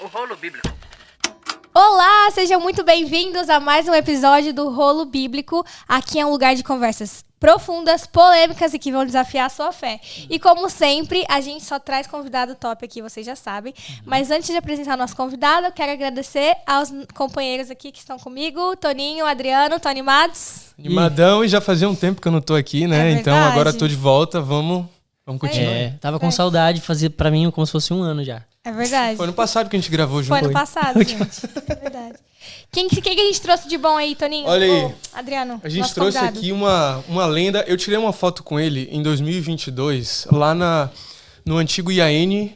O Rolo Bíblico. Olá, sejam muito bem-vindos a mais um episódio do Rolo Bíblico. Aqui é um lugar de conversas profundas, polêmicas e que vão desafiar a sua fé. E como sempre, a gente só traz convidado top aqui, vocês já sabem. Mas antes de apresentar o nosso convidado, eu quero agradecer aos companheiros aqui que estão comigo, Toninho, Adriano, tô animados? Animadão, e já fazia um tempo que eu não tô aqui, né? É então agora tô de volta, vamos continuar. Tava com saudade, fazia pra mim como se fosse um ano já. É verdade. Foi ano passado que a gente gravou junto. Foi ano passado, gente. É verdade. Quem que a gente trouxe de bom aí, Toninho? Olha aí. Ô, Adriano, A gente nosso trouxe convidado. aqui uma lenda. Eu tirei uma foto com ele em 2022, lá no antigo IAN.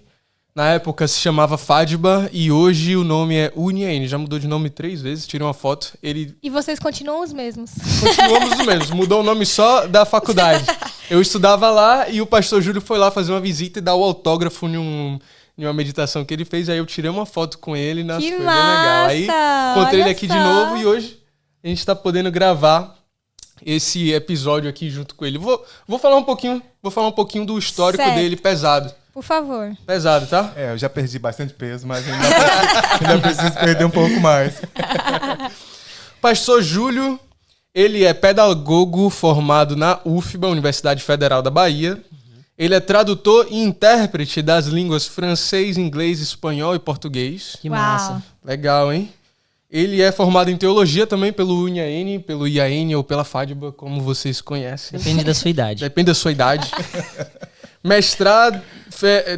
Na época se chamava Fadba e hoje o nome é UniAN. Já mudou de nome 3 vezes, tirei uma foto. E vocês continuam os mesmos. Continuamos os mesmos, mudou o nome só da faculdade. Eu estudava lá e o pastor Júlio foi lá fazer uma visita e dar o autógrafo em uma meditação que ele fez. Aí eu tirei uma foto com ele, nossa, Que foi bem massa! legal. Aí encontrei ele Olha aqui só. de novo e hoje a gente tá podendo gravar esse episódio aqui junto com ele. Vou falar um pouquinho do histórico Certo. dele pesado. Por favor. Pesado, tá? Eu já perdi bastante peso, mas ainda preciso perder um pouco mais. Pastor Júlio, ele é pedagogo formado na UFBA, Universidade Federal da Bahia. Ele é tradutor e intérprete das línguas francês, inglês, espanhol e português. Que Uau. massa. Legal, hein? Ele é formado em teologia também pelo UniAN, pelo IAN ou pela Fadba, como vocês conhecem. Depende da sua idade. Depende da sua idade.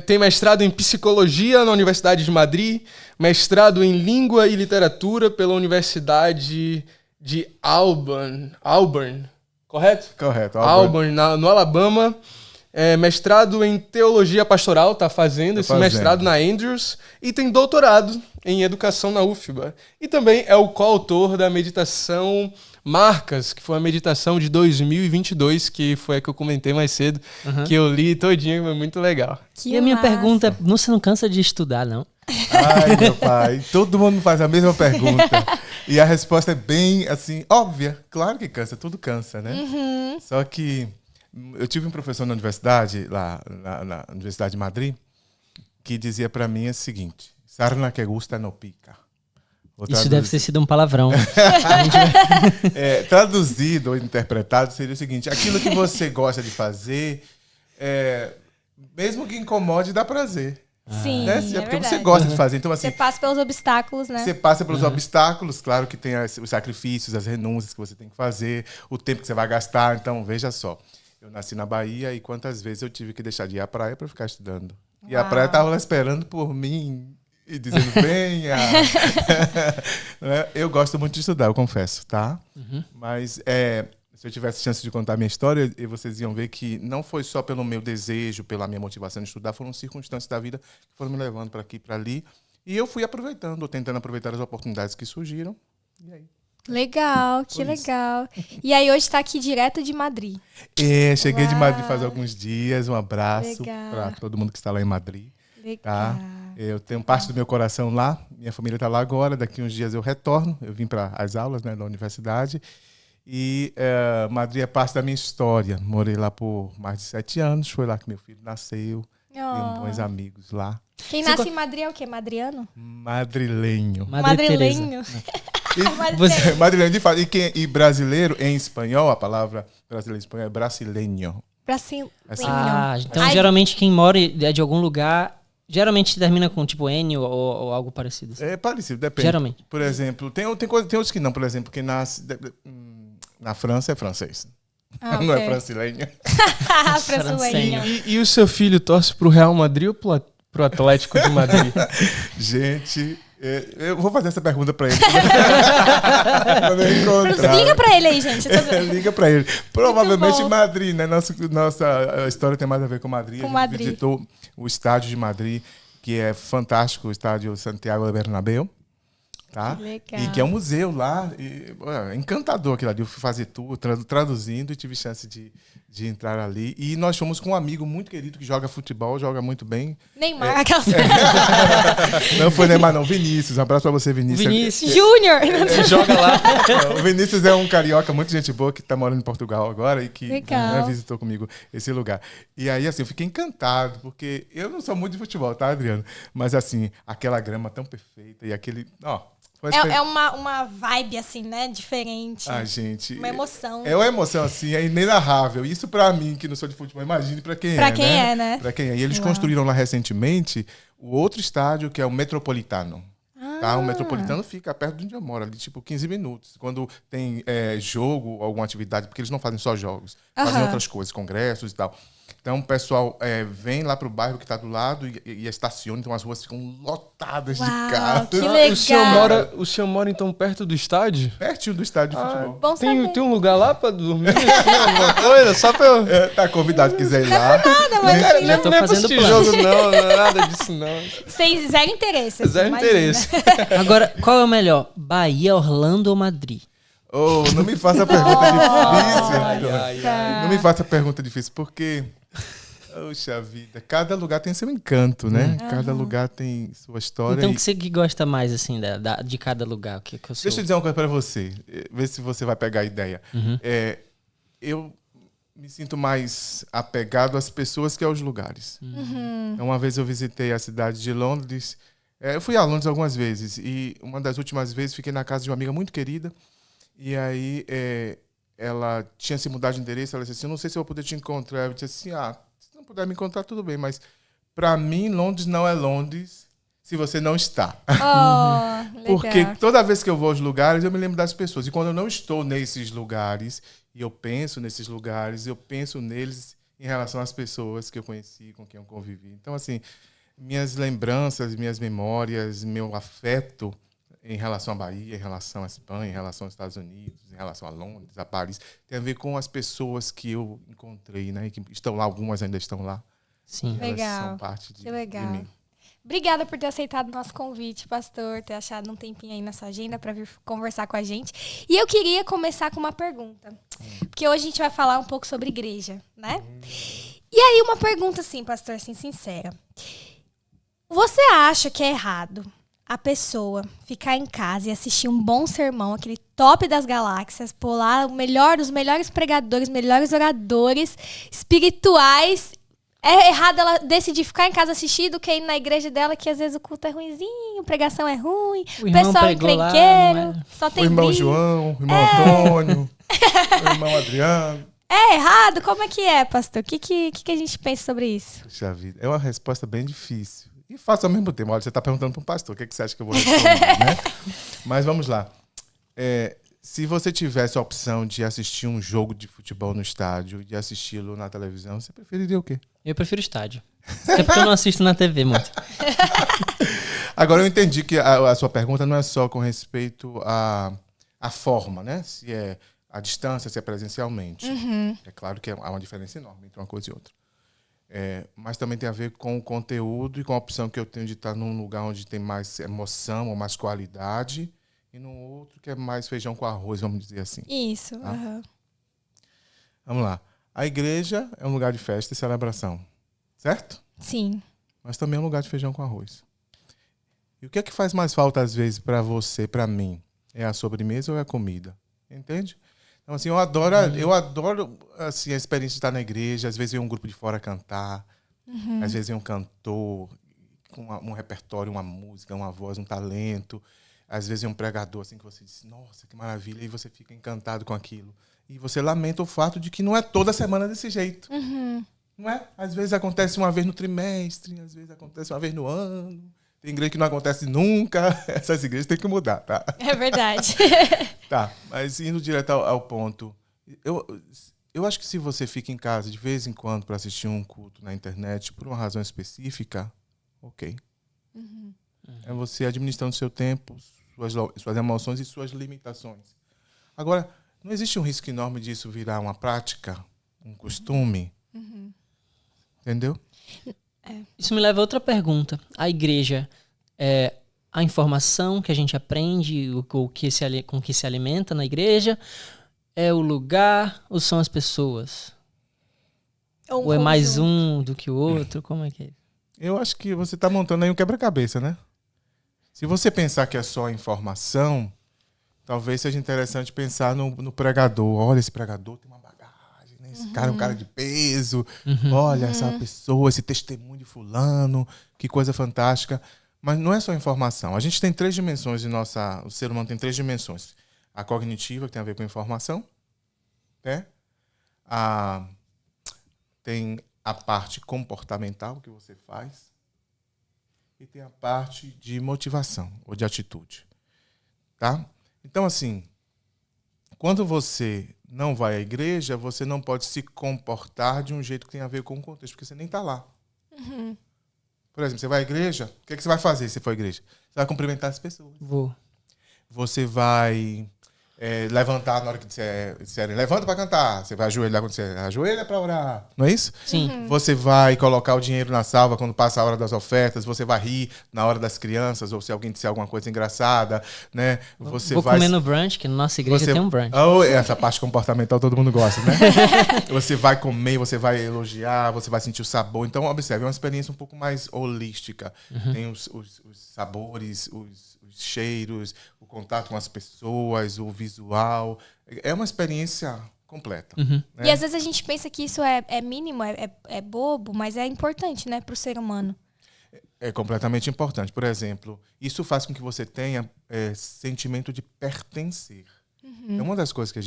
Tem mestrado em psicologia na Universidade de Madrid, mestrado em língua e literatura pela Universidade de Auburn, correto? Correto. Auburn, no Alabama. Mestrado em teologia pastoral, tá fazendo esse mestrado na Andrews. E tem doutorado em educação na UFBA. E também é o coautor da meditação Marcas, que foi a meditação de 2022, que foi a que eu comentei mais cedo, que eu li todinha, foi muito legal. Que E a minha massa. pergunta, você não cansa de estudar, não? Ai, meu pai. Todo mundo faz a mesma pergunta. E a resposta é bem, assim, óbvia. Claro que cansa, tudo cansa, né? Só que eu tive um professor na universidade, lá na Universidade de Madrid, que dizia pra mim o seguinte: sarna que gusta no pica. Vou Isso traduzir. deve ter sido um palavrão. Traduzido ou interpretado seria o seguinte: aquilo que você gosta de fazer, mesmo que incomode, dá prazer. Sim, Né? é Porque verdade. você gosta de fazer. Então, assim, Você passa pelos obstáculos, né? você passa pelos obstáculos, claro que tem os sacrifícios, as renúncias que você tem que fazer, o tempo que você vai gastar. Então, veja só, eu nasci na Bahia e quantas vezes eu tive que deixar de ir à praia para ficar estudando. E a praia estava lá esperando por mim e dizendo, venha. Né? Eu gosto muito de estudar, eu confesso, tá? Mas se eu tivesse chance de contar a minha história, e vocês iam ver que não foi só pelo meu desejo, pela minha motivação de estudar, foram circunstâncias da vida que foram me levando para aqui e para ali. E eu fui aproveitando, tentando aproveitar as oportunidades que surgiram. E aí? Legal, que legal. E aí hoje tá aqui direto de Madrid. Cheguei de Uau. Madrid faz alguns dias. Um abraço Legal. para todo mundo que está lá em Madrid. Legal. Tá? Eu tenho parte do meu coração lá. Minha família está lá agora. Daqui uns dias eu retorno. Eu vim para as aulas, né, da universidade. E Madrid é parte da minha história. Morei lá por mais de 7 anos. Foi lá que meu filho nasceu. Tenho bons amigos lá. Quem nasce em Madrid é o quê? Madriano? Madrilenho. Madre Teresa. Madrilenho. Madrilenho de fato. E brasileiro em espanhol, a palavra brasileiro em espanhol é brasileño. Brasil. Então Ai. geralmente quem mora de algum lugar, geralmente termina com tipo N ou algo parecido. É parecido, depende. Geralmente. Por exemplo, tem outros que não. Por exemplo, quem nasce na França é francês. Não é brasileiro. Brasileiro. E o seu filho torce pro Real Madrid ou pro Atlético de Madrid? Gente, eu vou fazer essa pergunta pra ele. Quando eu encontrar. Liga pra ele aí, gente. Liga pra ele. Provavelmente bom. Madrid, né? Nossa história tem mais a ver com Madrid. Com A gente Madrid. visitou o estádio de Madrid, que é fantástico, o estádio Santiago Bernabéu. Tá? Que legal. E que é um museu lá. É encantador aquilo ali. Eu fui fazer tour, traduzindo e tive chance de entrar ali. E nós fomos com um amigo muito querido que joga futebol, joga muito bem. Neymar, aquelas... Não foi Neymar, não. Vinícius. Um abraço pra você, Vinícius. Vinícius. Júnior! Joga lá. O Vinícius é um carioca, muito gente boa, que tá morando em Portugal agora e que Legal. visitou comigo esse lugar. E aí, assim, eu fiquei encantado, porque eu não sou muito de futebol, tá, Adriano? Mas, assim, aquela grama tão perfeita e aquele... É uma vibe, assim, né? Diferente. Ah, gente. Uma emoção. É uma emoção, assim, é inenarrável. Isso pra mim, que não sou de futebol, imagine pra quem Pra é, quem né? é, né? Pra quem é. E eles Uau. construíram lá recentemente o outro estádio, que é o Metropolitano. Tá? O Metropolitano fica perto de onde eu moro, ali, tipo 15 minutos. Quando tem jogo, alguma atividade, porque eles não fazem só jogos, fazem outras coisas, congressos e tal. Então o pessoal vem lá pro bairro que tá do lado e estaciona, então as ruas ficam lotadas Uau, de carros. que legal. O senhor mora então perto do estádio? Pertinho do estádio de futebol. Bom saber. Tem um lugar lá pra dormir? Alguma coisa? Só pra eu... Tá convidado, quiser ir lá. Nada, mas assim, Já tô Não é fazendo pra esse plano. jogo, não é nada disso, não. sem zero interesse. assim, Zero imagina. interesse. Agora, qual é o melhor? Bahia, Orlando ou Madrid? Oh, não me faça pergunta difícil. Nossa. Não me faça pergunta difícil, porque... Poxa vida, cada lugar tem seu encanto, né? Cada lugar tem sua história. Então, o e- que você que gosta mais, assim, de cada lugar? O que eu sou? Deixa eu dizer uma coisa pra você, ver se você vai pegar a ideia. Uhum. Eu me sinto mais apegado às pessoas que aos lugares. Então, uma vez eu visitei a cidade de Londres. Eu fui a Londres algumas vezes e uma das últimas vezes fiquei na casa de uma amiga muito querida. E aí ela tinha se mudado de endereço. Ela disse assim, eu não sei se eu vou poder te encontrar. Eu disse assim, se não puder me encontrar, tudo bem. Mas pra mim, Londres não é Londres se você não está. Oh, legal. Porque toda vez que eu vou aos lugares, eu me lembro das pessoas. E quando eu não estou nesses lugares, e eu penso nesses lugares, eu penso neles em relação às pessoas que eu conheci, com quem eu convivi. Então, assim, minhas lembranças, minhas memórias, meu afeto em relação à Bahia, em relação à Espanha, em relação aos Estados Unidos, em relação a Londres, a Paris, tem a ver com as pessoas que eu encontrei, né? E que estão lá, algumas ainda estão lá. Sim. Elas Legal. são parte de Que legal. mim. Obrigada por ter aceitado o nosso convite, pastor, ter achado um tempinho aí na sua agenda para vir conversar com a gente. E eu queria começar com uma pergunta, porque hoje a gente vai falar um pouco sobre igreja, né? E aí uma pergunta assim, pastor, assim, sincera. Você acha que é errado a pessoa ficar em casa e assistir um bom sermão, aquele top das galáxias, pôr lá os melhores pregadores, melhores oradores espirituais? É errado ela decidir ficar em casa assistir do que ir na igreja dela, que às vezes o culto é ruinzinho, a pregação é ruim, O o irmão pessoal é pregou lá, encrenqueiro, não é? só O tem irmão briga. João, o irmão Antônio, o irmão Adriano. É errado? Como é que é, pastor? O que a gente pensa sobre isso? Puxa vida, é uma resposta bem difícil. E fácil ao mesmo tempo. Olha, você está perguntando para um pastor, o que você acha que eu vou responder, né? Mas vamos lá. Se você tivesse a opção de assistir um jogo de futebol no estádio, de assisti-lo na televisão, você preferiria o quê? Eu prefiro estádio. Até porque eu não assisto na TV muito. Agora eu entendi que a sua pergunta não é só com respeito à forma, né? Se é a distância, se é presencialmente. É claro que há uma diferença enorme entre uma coisa e outra. Mas também tem a ver com o conteúdo e com a opção que eu tenho de estar num lugar onde tem mais emoção ou mais qualidade e num outro que é mais feijão com arroz, vamos dizer assim. Isso. aham. Vamos lá. A igreja é um lugar de festa e celebração, certo? Sim. Mas também é um lugar de feijão com arroz. E o que é que faz mais falta às vezes para você, para mim? É a sobremesa ou é a comida? Entende? Então, assim, eu adoro assim, a experiência de estar na igreja. Às vezes vem um grupo de fora cantar. Às vezes vem um cantor com um repertório, uma música, uma voz, um talento. Às vezes vem um pregador assim que você diz, nossa, que maravilha. E você fica encantado com aquilo. E você lamenta o fato de que não é toda semana desse jeito. Não é? Às vezes acontece uma vez no trimestre, às vezes acontece uma vez no ano. Tem igreja que não acontece nunca. Essas igrejas têm que mudar, tá? É verdade. Tá, mas indo direto ao ponto. Eu acho que se você fica em casa de vez em quando para assistir um culto na internet por uma razão específica, ok. É você administrando seu tempo, suas emoções e suas limitações. Agora, não existe um risco enorme disso virar uma prática, um costume? Entendeu? Isso me leva a outra pergunta. A igreja, a informação que a gente aprende, com que se alimenta na igreja? É o lugar ou são as pessoas? Ou é mais um do que o outro? Como é que é? Eu acho que você está montando aí um quebra-cabeça, né? Se você pensar que é só informação, talvez seja interessante pensar no pregador. Olha, esse pregador tem uma bagagem, né? Esse cara é um cara de peso. Olha, essa pessoa, esse testemunho de fulano, que coisa fantástica. Mas não é só informação. A gente tem 3 dimensões o ser humano tem 3 dimensões. A cognitiva, que tem a ver com informação, né? Tem a parte comportamental que você faz e tem a parte de motivação ou de atitude, tá? Então, assim, quando você não vai à igreja, você não pode se comportar de um jeito que tem a ver com o contexto, porque você nem está lá. Por exemplo, você vai à igreja, o que você vai fazer se você for à igreja? Você vai cumprimentar as pessoas. Vou. Você vai levantar na hora que disserem levanta para cantar. Você vai ajoelhar quando você ajoelha para orar. Não é isso? Sim. Você vai colocar o dinheiro na salva quando passa a hora das ofertas. Você vai rir na hora das crianças ou se alguém disser alguma coisa engraçada, né? Você Vou vai comer no brunch, que na nossa igreja tem um brunch. Essa parte comportamental todo mundo gosta, né? Você vai comer, você vai elogiar, você vai sentir o sabor. Então, observe, é uma experiência um pouco mais holística. Tem os sabores, os cheiros, o contato com as pessoas, o visual. É uma experiência completa. Né? E às vezes a gente pensa que isso é mínimo, é bobo, mas é importante, né, para o ser humano. É completamente importante. Por exemplo, isso faz com que você tenha sentimento de pertencer. É uma das coisas que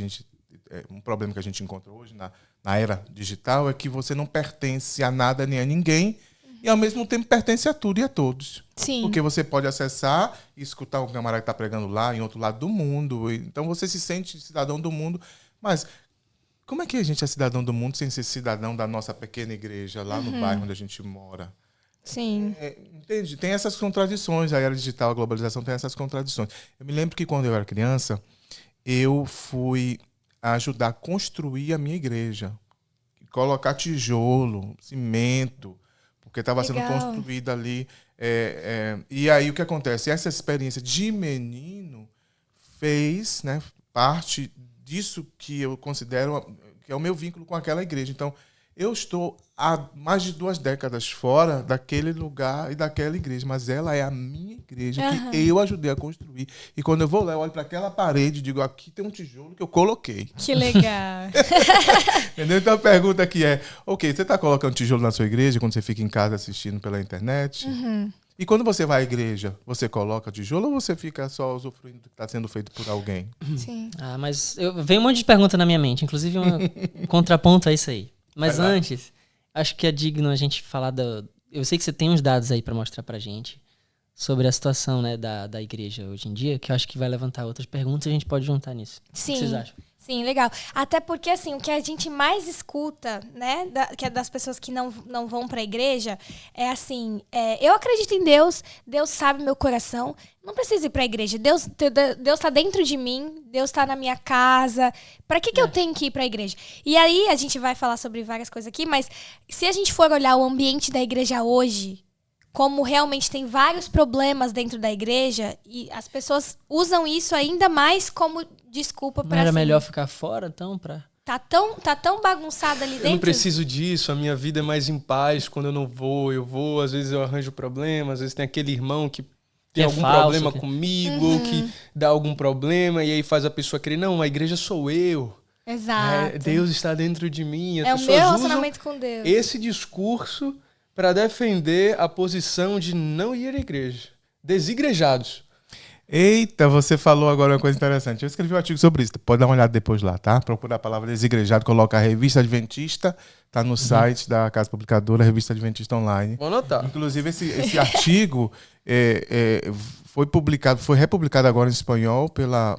um problema que a gente encontra hoje na era digital é que você não pertence a nada nem a ninguém e ao mesmo tempo pertence a tudo e a todos. Sim. Porque você pode acessar e escutar um camarada que está pregando lá em outro lado do mundo. Então você se sente cidadão do mundo. Mas como é que a gente é cidadão do mundo sem ser cidadão da nossa pequena igreja lá no bairro onde a gente mora? Sim. Entende? Tem essas contradições. A era digital, a globalização tem essas contradições. Eu me lembro que quando eu era criança, eu fui ajudar a construir a minha igreja. Colocar tijolo, cimento, porque estava sendo construída ali. E aí o que acontece? Essa experiência de menino fez, né, parte disso que eu considero que é o meu vínculo com aquela igreja. Então, eu estou há mais de 2 décadas fora daquele lugar e daquela igreja, mas ela é a minha igreja que eu ajudei a construir. E quando eu vou lá, eu olho para aquela parede e digo, aqui tem um tijolo que eu coloquei. Que legal. Entendeu? Então a pergunta aqui é, ok, você está colocando tijolo na sua igreja quando você fica em casa assistindo pela internet? E quando você vai à igreja, você coloca tijolo ou você fica só usufruindo do que está sendo feito por alguém? Sim. Mas veio um monte de pergunta na minha mente, inclusive um contraponto a isso aí. Mas antes, acho que é digno a gente falar eu sei que você tem uns dados aí para mostrar pra gente sobre a situação, né, da igreja hoje em dia, que eu acho que vai levantar outras perguntas e a gente pode juntar nisso. Sim. O que vocês acham? Sim, legal. Até porque, assim, o que a gente mais escuta, né, que é das pessoas que não vão pra igreja, é assim, eu acredito em Deus, Deus sabe meu coração, não preciso ir pra igreja, Deus tá dentro de mim, Deus tá na minha casa, pra que eu tenho que ir pra igreja? E aí, a gente vai falar sobre várias coisas aqui, mas se a gente for olhar o ambiente da igreja hoje, como realmente tem vários problemas dentro da igreja, e as pessoas usam isso ainda mais como desculpa para... Não era melhor ficar fora, então, pra... Tá tão bagunçado ali dentro. Eu não preciso disso, a minha vida é mais em paz quando eu não vou. Eu vou, às vezes eu arranjo problema, às vezes tem aquele irmão que tem algum problema comigo, que dá algum problema, e aí faz a pessoa crer, não, a igreja sou eu. Exato. Deus está dentro de mim. É o meu relacionamento com Deus. Esse discurso para defender a posição de não ir à igreja. Desigrejados. Eita, você falou agora uma coisa interessante. Eu escrevi um artigo sobre isso. Pode dar uma olhada depois lá, tá? Procura a palavra desigrejado, coloca a Revista Adventista, tá no site da Casa Publicadora, Revista Adventista Online. Vou anotar. Inclusive, esse artigo foi republicado agora em espanhol pela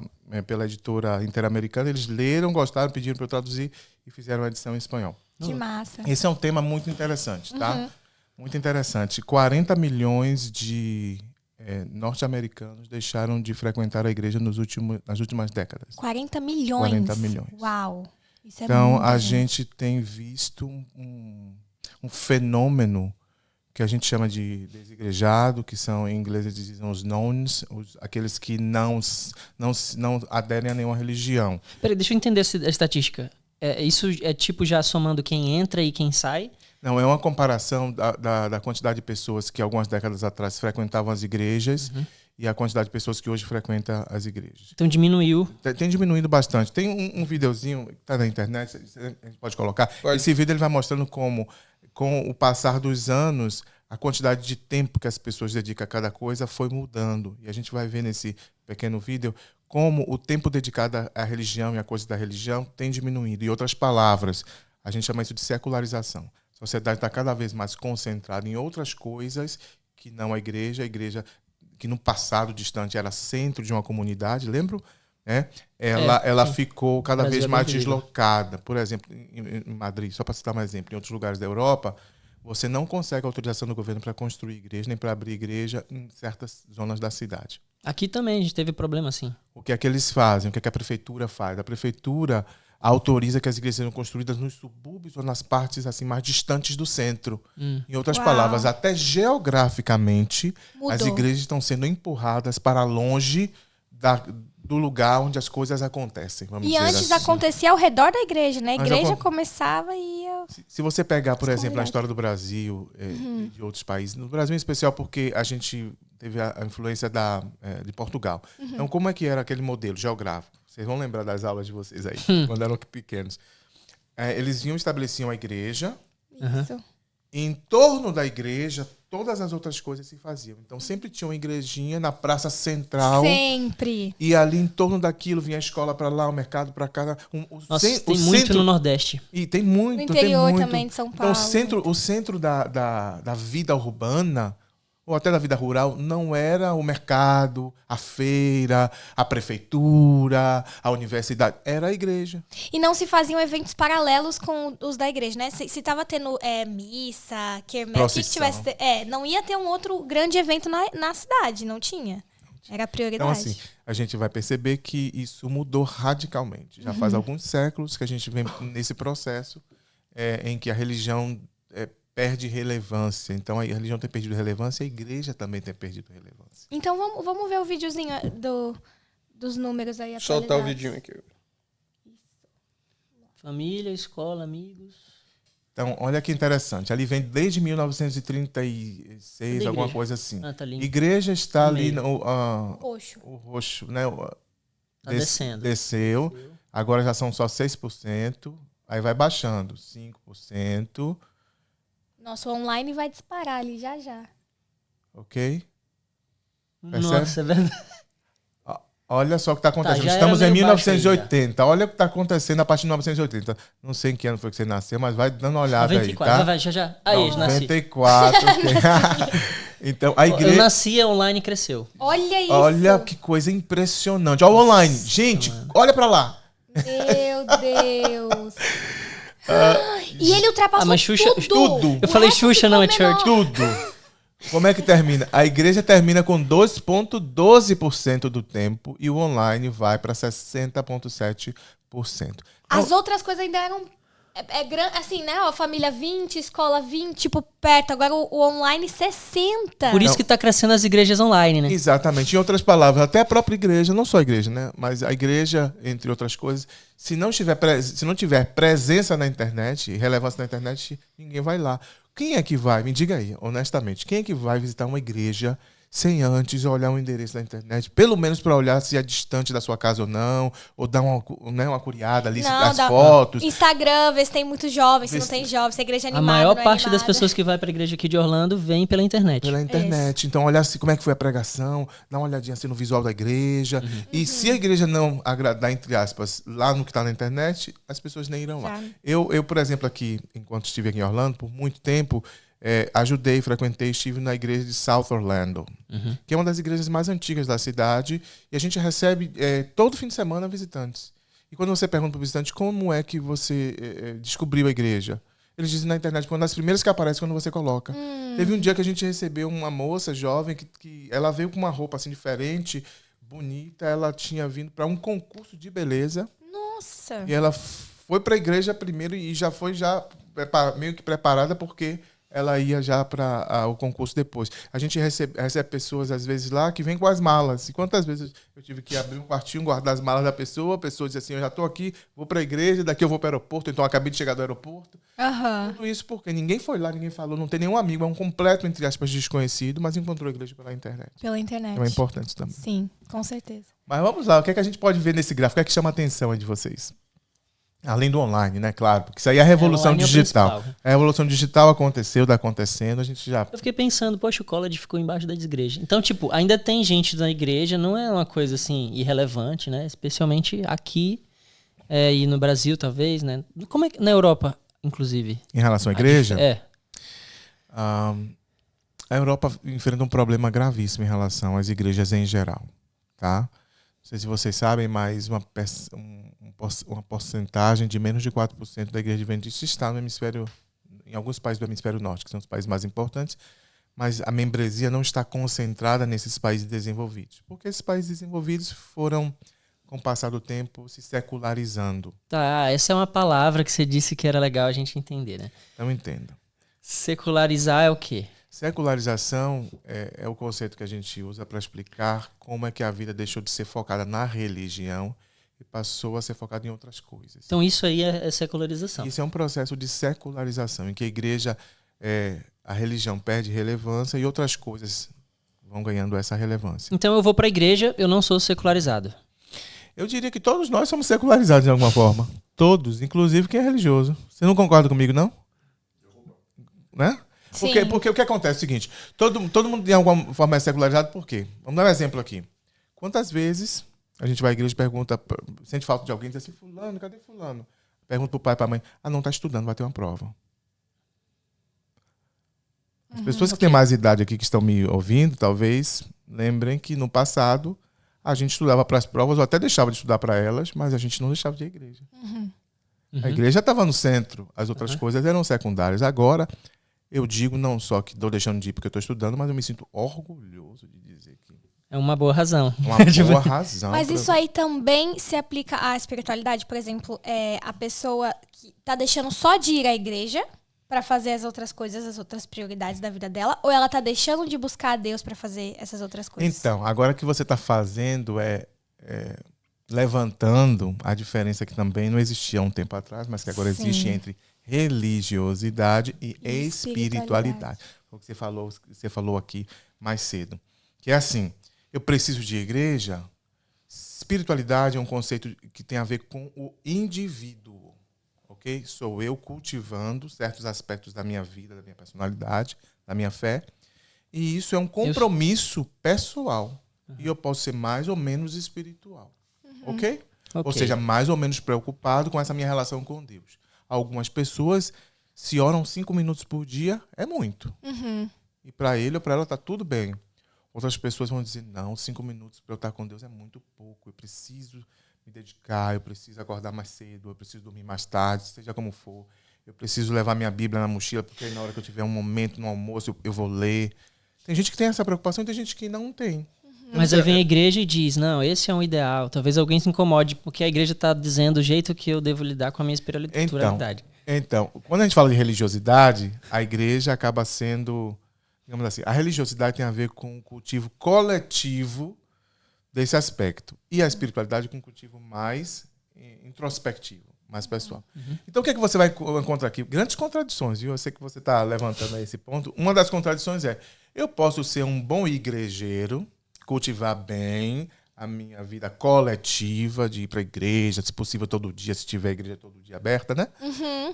editora Interamericana. Eles leram, gostaram, pediram para eu traduzir e fizeram a edição em espanhol. Que massa. Esse é um tema muito interessante, tá? Muito interessante. 40 milhões de norte-americanos deixaram de frequentar a igreja nas últimas décadas. 40 milhões? 40 milhões. Uau. Isso é então, muito, a gente tem visto um fenômeno que a gente chama de desigrejado, que são, em inglês eles dizem os nones, aqueles que não aderem a nenhuma religião. Peraí, deixa eu entender a estatística. Isso é tipo já somando quem entra e quem sai? Não, é uma comparação da quantidade de pessoas que algumas décadas atrás frequentavam as igrejas e a quantidade de pessoas que hoje frequentam as igrejas. Então diminuiu. Tem diminuído bastante. Tem um videozinho que está na internet, a gente pode colocar. Pode. Esse vídeo ele vai mostrando como, com o passar dos anos, a quantidade de tempo que as pessoas dedicam a cada coisa foi mudando. E a gente vai ver nesse pequeno vídeo como o tempo dedicado à religião e a coisa da religião tem diminuído. Em outras palavras, a gente chama isso de secularização. A sociedade está cada vez mais concentrada em outras coisas que não a igreja que no passado distante era centro de uma comunidade, lembram? Ela ficou cada vez mais deslocada. Por exemplo, em Madrid, só para citar um exemplo, em outros lugares da Europa, você não consegue autorização do governo para construir igreja, nem para abrir igreja em certas zonas da cidade. Aqui também a gente teve problema, assim. O que é que eles fazem? O que é que a prefeitura faz? A prefeitura autoriza que as igrejas sejam construídas nos subúrbios ou nas partes assim mais distantes do centro. Em outras palavras, até geograficamente, Mudou. as igrejas estão sendo empurradas para longe do lugar onde as coisas acontecem. Vamos dizer antes assim. acontecia ao redor da igreja, né? A Mas igreja começava e ia... Se você pegar, por As exemplo, a comunidades. história do Brasil e de outros países, no Brasil em especial porque a gente teve a influência de Portugal. Então, como é que era aquele modelo geográfico? Vocês vão lembrar das aulas de vocês aí, quando eram pequenos. Eles estabeleciam a igreja, Isso. e em torno da igreja, todas as outras coisas se faziam. Então, sempre tinha uma igrejinha na praça central. Sempre. E ali, em torno daquilo, vinha a escola para lá, o mercado para cá. Nossa, tem muito no Nordeste. E tem muito, No interior tem muito. também de São Então, Paulo. o centro da vida urbana, ou até da vida rural, não era o mercado, a feira, a prefeitura, a universidade. Era a igreja. E não se faziam eventos paralelos com os da igreja, né? Se tava tendo missa, quermesse, o que Procissão. tivesse... não ia ter um outro grande evento na cidade, não tinha. Era a prioridade. Então, assim, a gente vai perceber que isso mudou radicalmente. Já faz alguns séculos que a gente vem nesse processo em que a religião perde relevância. Então, a religião tem perdido relevância e a igreja também tem perdido relevância. Então, vamos ver o videozinho dos números aí Soltar o atualizados. vidinho aqui. Família, escola, amigos. Então, olha que interessante. Ali vem desde 1936, alguma coisa assim. Tá lindo. Igreja está No ali meio. Poxa. o roxo, né? Tá descendo. Desceu. Agora já são só 6%. Aí vai baixando. 5%. Nosso online vai disparar ali já. Ok? Nossa, é verdade. Olha só o que está acontecendo. já Estamos era em meio baixo aí, 1980. Olha o que está acontecendo a partir de 1980. Não sei em que ano foi que você nasceu, mas vai dando uma olhada 94, aí, tá? vai, já. Aí, eu nasci. 94. Então, a Eu igreja... nasci, a online cresceu. Olha isso. Olha que coisa impressionante. Olha o online. Gente, olha pra lá. Meu Deus. E ele ultrapassou mas Xuxa- tudo. Eu O falei resto Xuxa, não, é ficou menor. Church. Tudo. Como é que termina? A igreja termina com 2,12% do tempo e o online vai para 60,7%. As outras coisas ainda eram... assim, né? Ó, família 20, escola 20, tipo, perto. Agora o online 60. Por isso que tá crescendo as igrejas online, né? Exatamente. Em outras palavras, até a própria igreja, não só a igreja, né? Mas a igreja, entre outras coisas, se não tiver presença na internet, relevância na internet, ninguém vai lá. Quem é que vai? Me diga aí, honestamente. Quem é que vai visitar uma igreja sem antes olhar o endereço da internet? Pelo menos para olhar se é distante da sua casa ou não, ou dar uma curiada ali, as fotos. Instagram, ver se tem muitos jovens, se não tem jovens, se a igreja é A animada, maior não é parte das animada. pessoas que vai pra igreja aqui de Orlando vem pela internet. Pela internet. Então, olhar assim, como é que foi a pregação, dar uma olhadinha assim no visual da igreja. E se a igreja não agradar, entre aspas, lá no que está na internet, as pessoas nem irão lá. Tá. Eu, por exemplo, aqui, enquanto estive aqui em Orlando, por muito tempo, frequentei, estive na igreja de South Orlando, que é uma das igrejas mais antigas da cidade, e a gente recebe todo fim de semana visitantes. E quando você pergunta para o visitante como é que você descobriu a igreja, eles dizem na internet, uma das primeiras que aparece quando você coloca. Teve um dia que a gente recebeu uma moça jovem que ela veio com uma roupa assim diferente, bonita, ela tinha vindo para um concurso de beleza, Nossa. e ela foi para a igreja primeiro e já foi meio que preparada porque ela ia já para o concurso depois. A gente recebe pessoas, às vezes, lá que vêm com as malas. E quantas vezes eu tive que abrir um quartinho, guardar as malas da pessoa, a pessoa diz assim, eu já estou aqui, vou para a igreja, daqui eu vou para o aeroporto, então eu acabei de chegar do aeroporto. Tudo isso porque ninguém foi lá, ninguém falou, não tem nenhum amigo, é um completo, entre aspas, desconhecido, mas encontrou a igreja pela internet. Pela internet. Então é importante também. Sim, com certeza. Mas vamos lá, o que é que a gente pode ver nesse gráfico? O que é que chama a atenção aí de vocês? Além do online, né? Claro, porque isso aí é a revolução digital. A revolução digital aconteceu, está acontecendo, a gente já... Eu fiquei pensando, poxa, o Collor foi embaixo da igreja. Então, tipo, ainda tem gente da igreja, não é uma coisa, assim, irrelevante, né? Especialmente aqui e no Brasil, talvez, né? Como é que... Na Europa, inclusive. Em relação à igreja? A Europa enfrenta um problema gravíssimo em relação às igrejas em geral, tá? Não sei se vocês sabem, mas uma porcentagem de menos de 4% da igreja adventista está no hemisfério, em alguns países do hemisfério norte, que são os países mais importantes, mas a membresia não está concentrada nesses países desenvolvidos, porque esses países desenvolvidos foram, com o passar do tempo, se secularizando. Tá, essa é uma palavra que você disse que era legal a gente entender, né? Então entenda. Secularizar é o quê? Secularização é o conceito que a gente usa para explicar como é que a vida deixou de ser focada na religião e passou a ser focada em outras coisas. Então isso aí é secularização. Isso é um processo de secularização, em que a igreja, a religião perde relevância e outras coisas vão ganhando essa relevância. Então eu vou para a igreja, eu não sou secularizado. Eu diria que todos nós somos secularizados de alguma forma. Todos, inclusive quem é religioso. Você não concorda comigo, não? Né? Porque o que acontece é o seguinte, todo mundo de alguma forma é secularizado, por quê? Vamos dar um exemplo aqui. Quantas vezes a gente vai à igreja e pergunta, sente falta de alguém, diz assim, fulano, cadê fulano? Pergunta pro pai e pra mãe, não tá estudando, vai ter uma prova. As pessoas que têm mais idade aqui, que estão me ouvindo, talvez lembrem que no passado a gente estudava para as provas, ou até deixava de estudar para elas, mas a gente não deixava de ir à igreja. A igreja estava no centro, as outras coisas eram secundárias. Agora, eu digo não só que estou deixando de ir porque eu estou estudando, mas eu me sinto orgulhoso de dizer que... É uma boa razão. Uma boa razão. Mas isso aí também se aplica à espiritualidade? Por exemplo, a pessoa que está deixando só de ir à igreja para fazer as outras coisas, as outras prioridades da vida dela, ou ela está deixando de buscar a Deus para fazer essas outras coisas? Então, agora que você está fazendo levantando a diferença que também não existia há um tempo atrás, mas que agora existe entre religiosidade e espiritualidade. Foi o que você falou aqui mais cedo. Que é assim, eu preciso de igreja. Espiritualidade é um conceito que tem a ver com o indivíduo. Ok? Sou eu cultivando certos aspectos da minha vida, da minha personalidade, da minha fé. E isso é um compromisso pessoal. E eu posso ser mais ou menos espiritual. Ok? Ou seja, mais ou menos preocupado com essa minha relação com Deus. Algumas pessoas, se oram 5 minutos por dia, é muito. E para ele ou para ela está tudo bem. Outras pessoas vão dizer, não, 5 minutos para eu estar com Deus é muito pouco. Eu preciso me dedicar, eu preciso acordar mais cedo, eu preciso dormir mais tarde, seja como for. Eu preciso levar minha Bíblia na mochila, porque aí na hora que eu tiver um momento no almoço, eu vou ler. Tem gente que tem essa preocupação e tem gente que não tem. Mas aí vem a igreja e diz, não, esse é um ideal. Talvez alguém se incomode, porque a igreja está dizendo o jeito que eu devo lidar com a minha espiritualidade. Então, quando a gente fala de religiosidade, a igreja acaba sendo, digamos assim, a religiosidade tem a ver com o cultivo coletivo desse aspecto. E a espiritualidade com um cultivo mais introspectivo, mais pessoal. Então, o que é que você vai encontrar aqui? Grandes contradições, viu? Eu sei que você está levantando aí esse ponto. Uma das contradições é, eu posso ser um bom igrejeiro, cultivar bem a minha vida coletiva, de ir para a igreja, se possível todo dia, se tiver a igreja todo dia aberta, né?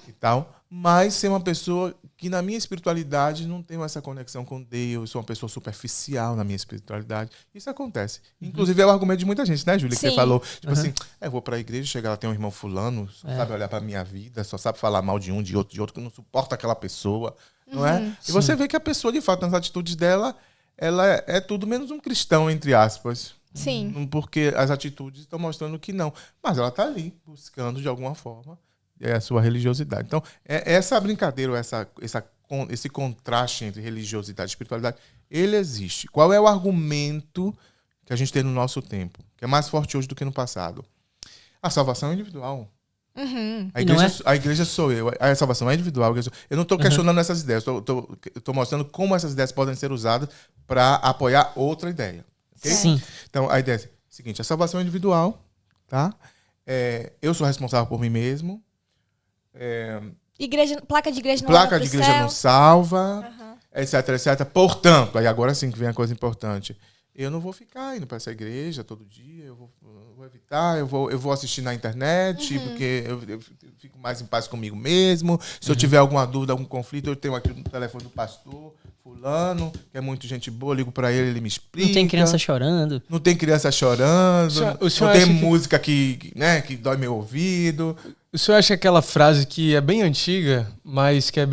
E tal. Mas ser uma pessoa que na minha espiritualidade não tem essa conexão com Deus, sou uma pessoa superficial na minha espiritualidade. Isso acontece. Inclusive é o argumento de muita gente, né, Júlia? Que você falou, tipo assim, eu vou para a igreja, chegar lá, tem um irmão fulano, só sabe olhar para a minha vida, só sabe falar mal de um, de outro, que não suporta aquela pessoa, não é? E você vê que a pessoa, de fato, nas atitudes dela, ela é tudo menos um cristão, entre aspas. Sim. Porque as atitudes estão mostrando que não. Mas ela está ali, buscando, de alguma forma, a sua religiosidade. Então, essa brincadeira, esse contraste entre religiosidade e espiritualidade, ele existe. Qual é o argumento que a gente tem no nosso tempo, que é mais forte hoje do que no passado? A salvação é individual. A igreja sou eu. A salvação é individual. Eu não estou questionando essas ideias. Eu estou mostrando como essas ideias podem ser usadas para apoiar outra ideia. Okay? Sim. Então, a ideia é a seguinte. A salvação é individual. Tá? Eu sou responsável por mim mesmo. Placa de igreja não Placa de igreja não salva. Etc, etc. Portanto, aí agora sim que vem a coisa importante. Eu não vou ficar indo para essa igreja todo dia, eu vou evitar, eu vou assistir na internet, porque eu fico mais em paz comigo mesmo. Se eu tiver alguma dúvida, algum conflito, eu tenho aqui no telefone do pastor fulano, que é muito gente boa, ligo para ele me explica. Não tem criança chorando. Não tem criança chorando. O senhor não tem música que dói meu ouvido. O senhor acha aquela frase que é bem antiga, mas que é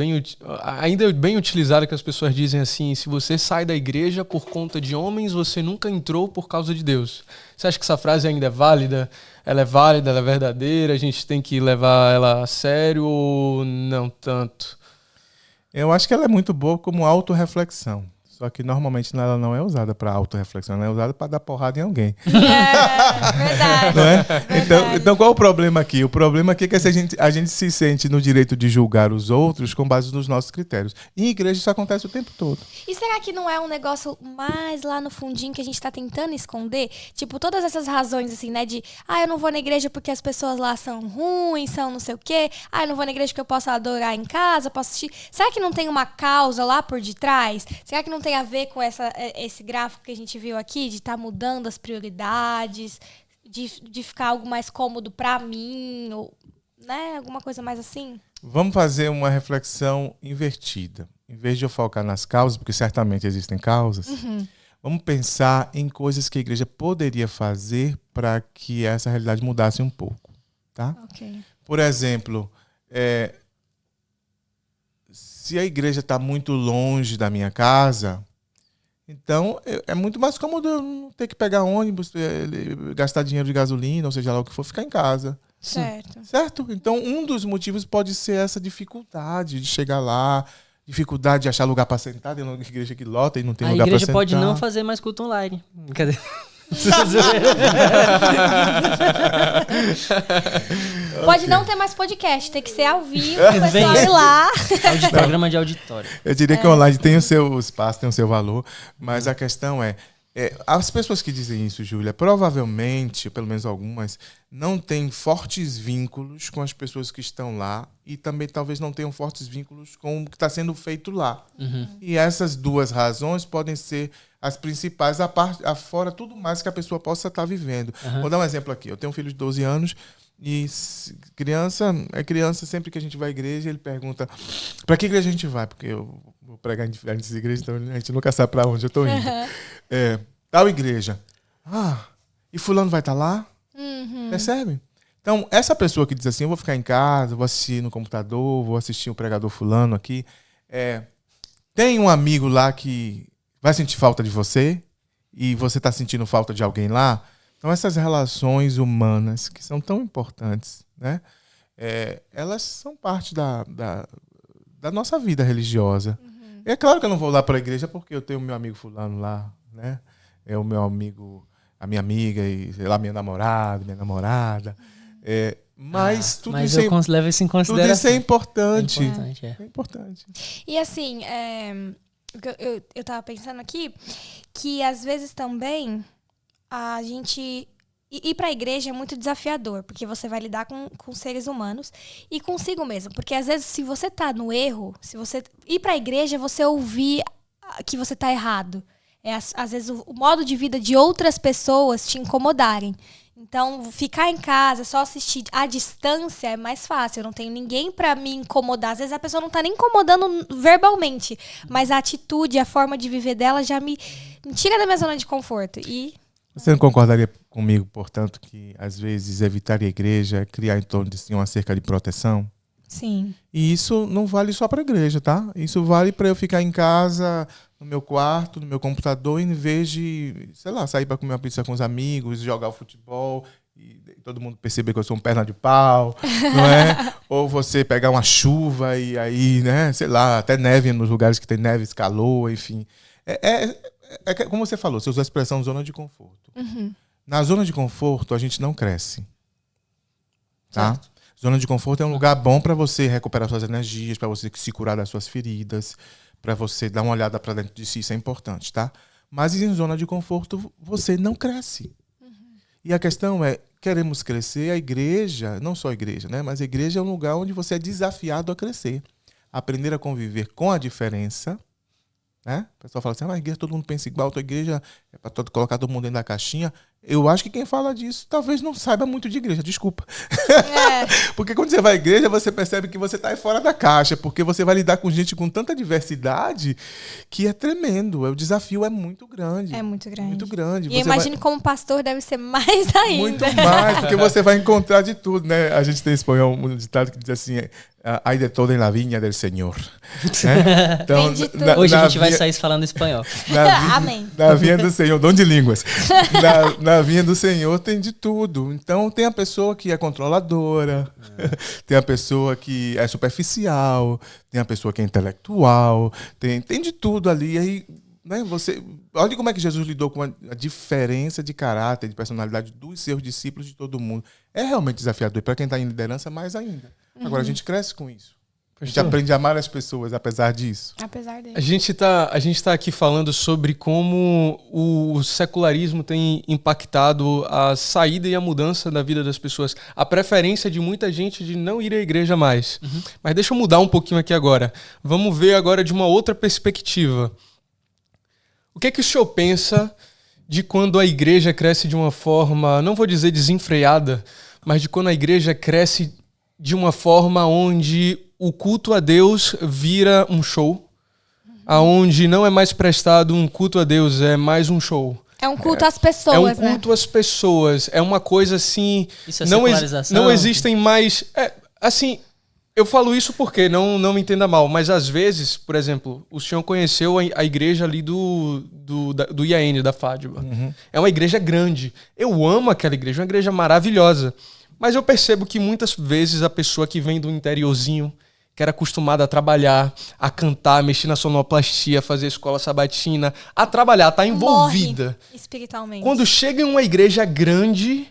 ainda bem utilizada, que as pessoas dizem assim: se você sai da igreja por conta de homens, você nunca entrou por causa de Deus. Você acha que essa frase ainda é válida? Ela é válida, ela é verdadeira? A gente tem que levar ela a sério ou não tanto? Eu acho que ela é muito boa como autorreflexão. Só que normalmente ela não é usada para autorreflexão, ela é usada para dar porrada em alguém. Verdade. Não é? Então, qual é o problema aqui? O problema aqui é que a gente se sente no direito de julgar os outros com base nos nossos critérios. E em igreja isso acontece o tempo todo. E será que não é um negócio mais lá no fundinho que a gente tá tentando esconder? Tipo, todas essas razões, assim, né? De, eu não vou na igreja porque as pessoas lá são ruins, são não sei o quê. Eu não vou na igreja porque eu posso adorar em casa, posso assistir. Será que não tem uma causa lá por detrás? Será que não tem a ver com esse gráfico que a gente viu aqui, de estar mudando as prioridades, de ficar algo mais cômodo para mim, ou, né, alguma coisa mais assim? Vamos fazer uma reflexão invertida. Em vez de eu focar nas causas, porque certamente existem causas, vamos pensar em coisas que a igreja poderia fazer para que essa realidade mudasse um pouco. Tá? Okay. Por exemplo, se a igreja está muito longe da minha casa, então é muito mais cômodo eu não ter que pegar ônibus, gastar dinheiro de gasolina, ou seja lá o que for, ficar em casa. Certo? Então, um dos motivos pode ser essa dificuldade de chegar lá, dificuldade de achar lugar para sentar. Tem uma igreja que lota e não tem lugar para sentar. A igreja pode não fazer mais culto online. Cadê? Pode não ter mais podcast, tem que ser ao vivo, o pessoal ir lá. Programa de auditório. Eu diria que online tem o seu espaço, tem o seu valor, mas a questão as pessoas que dizem isso, Júlia, provavelmente, pelo menos algumas, não têm fortes vínculos com as pessoas que estão lá e também talvez não tenham fortes vínculos com o que está sendo feito lá. E essas duas razões podem ser as principais, fora tudo mais que a pessoa possa estar vivendo. Vou dar um exemplo aqui. Eu tenho um filho de 12 anos e criança, sempre que a gente vai à igreja, ele pergunta: para que igreja a gente vai? Porque eu vou pregar em diferentes igrejas, então a gente nunca sabe para onde eu estou indo. Tal igreja. E fulano vai estar lá? Percebe? Então, essa pessoa que diz assim: eu vou ficar em casa, vou assistir no computador, vou assistir o pregador fulano aqui. Tem um amigo lá que vai sentir falta de você e você está sentindo falta de alguém lá. Então, essas relações humanas que são tão importantes, né? Elas são parte da nossa vida religiosa. É claro que eu não vou lá para a igreja porque eu tenho meu amigo fulano lá, né? É o meu amigo, a minha amiga, e sei lá, minha namorada. Mas tudo mas isso eu levo isso em consideração. Tudo isso é importante. É importante. E assim, eu tava pensando aqui que às vezes também a gente ir pra igreja é muito desafiador, porque você vai lidar com seres humanos e consigo mesmo. Porque às vezes, se você tá no erro, se você ir pra igreja, você ouvir que você tá errado. Às vezes o modo de vida de outras pessoas te incomodarem. Então, ficar em casa, só assistir à distância é mais fácil. Eu não tenho ninguém pra me incomodar. Às vezes a pessoa não tá nem incomodando verbalmente, mas a atitude, a forma de viver dela já me tira da minha zona de conforto. Você não concordaria comigo, portanto, que às vezes evitar a igreja é criar em torno de si uma cerca de proteção? Sim. E isso não vale só para a igreja, tá? Isso vale para eu ficar em casa, no meu quarto, no meu computador, em vez de, sei lá, sair para comer uma pizza com os amigos, jogar o futebol e todo mundo perceber que eu sou um perna de pau, não é? Ou você pegar uma chuva e aí, né, sei lá, até neve nos lugares que tem neve, calor, enfim. Como você falou, você usou a expressão zona de conforto. Na zona de conforto, a gente não cresce. Tá? Zona de conforto é um lugar bom para você recuperar suas energias, para você se curar das suas feridas, para você dar uma olhada para dentro de si, isso é importante, tá? Mas em zona de conforto você não cresce. E a questão é, queremos crescer, a igreja, não só a igreja, né? Mas a igreja é um lugar onde você é desafiado a crescer. Aprender a conviver com a diferença, né? O pessoal fala assim, a igreja todo mundo pensa igual, a tua igreja é para colocar todo mundo dentro da caixinha. Eu acho que quem fala disso talvez não saiba muito de igreja, desculpa. Porque quando você vai à igreja, você percebe que você está fora da caixa, porque você vai lidar com gente com tanta diversidade que é tremendo. O desafio é muito grande. É muito grande. Muito grande. E eu imagino como pastor deve ser mais ainda. Muito mais, porque você vai encontrar de tudo, né? A gente tem em espanhol um ditado que diz assim, hay de todo en la viña del Señor. Né? Então, hoje a gente vai sair falando espanhol. Amém. Na vinha do Senhor, dom de línguas. Na vinha do Senhor tem de tudo. Então tem a pessoa que é controladora, tem a pessoa que é superficial, tem a pessoa que é intelectual, tem de tudo ali. Aí, né, olha como é que Jesus lidou com a diferença de caráter, de personalidade dos seus discípulos, de todo mundo. É realmente desafiador. E para quem está em liderança, mais ainda. Agora a gente cresce com isso. A gente aprende a amar as pessoas, apesar disso. Apesar dele. A gente tá aqui falando sobre como o secularismo tem impactado a saída e a mudança da vida das pessoas. A preferência de muita gente de não ir à igreja mais. Mas deixa eu mudar um pouquinho aqui agora. Vamos ver agora de uma outra perspectiva. O que é que o senhor pensa de quando a igreja cresce de uma forma, não vou dizer desenfreada, mas de quando a igreja cresce de uma forma onde o culto a Deus vira um show, aonde não é mais prestado um culto a Deus, é mais um show. É um culto às pessoas, é um culto às pessoas. É uma coisa assim... Isso é secularização? Não existem mais... assim, eu falo isso porque, não me entenda mal, mas às vezes, por exemplo, o senhor conheceu a igreja ali do IAN, da Fátima. É uma igreja grande. Eu amo aquela igreja, uma igreja maravilhosa. Mas eu percebo que muitas vezes a pessoa que vem do interiorzinho, que era acostumada a trabalhar, a cantar, a mexer na sonoplastia, a fazer escola sabatina, a trabalhar, tá envolvida. Morre espiritualmente. Quando chega em uma igreja grande,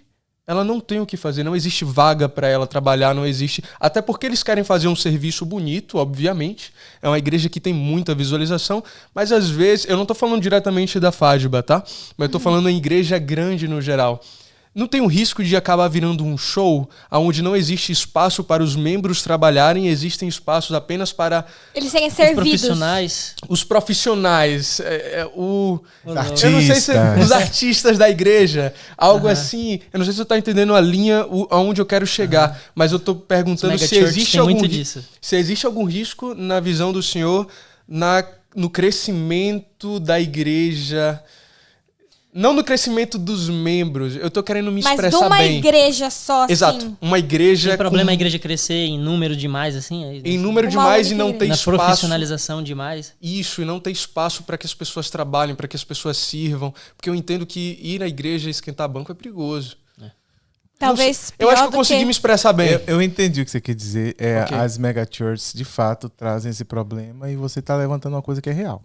ela não tem o que fazer, não existe vaga para ela trabalhar, não existe... Até porque eles querem fazer um serviço bonito, obviamente. É uma igreja que tem muita visualização, mas às vezes... Eu não tô falando diretamente da Fádiba, tá? Mas eu tô falando em igreja grande no geral. Não tem o risco de acabar virando um show onde não existe espaço para os membros trabalharem, existem espaços apenas para... Eles serem servidos. Os profissionais. Artistas. Eu não sei se os artistas da igreja, algo assim. Eu não sei se você está entendendo a linha aonde eu quero chegar, mas eu estou perguntando se existe algum risco na visão do senhor no crescimento da igreja... Não no crescimento dos membros, eu tô querendo me expressar bem. Mas de uma igreja só, assim. Exato, uma igreja... Tem problema a igreja crescer em número demais, assim? Em número demais e não ter espaço... Na profissionalização demais? Isso, e não ter espaço para que as pessoas trabalhem, para que as pessoas sirvam. Porque eu entendo que ir à igreja e esquentar banco é perigoso. Talvez eu acho que eu consegui me expressar bem. Eu entendi o que você quer dizer. Okay. As megachurches, de fato, trazem esse problema e você tá levantando uma coisa que é real,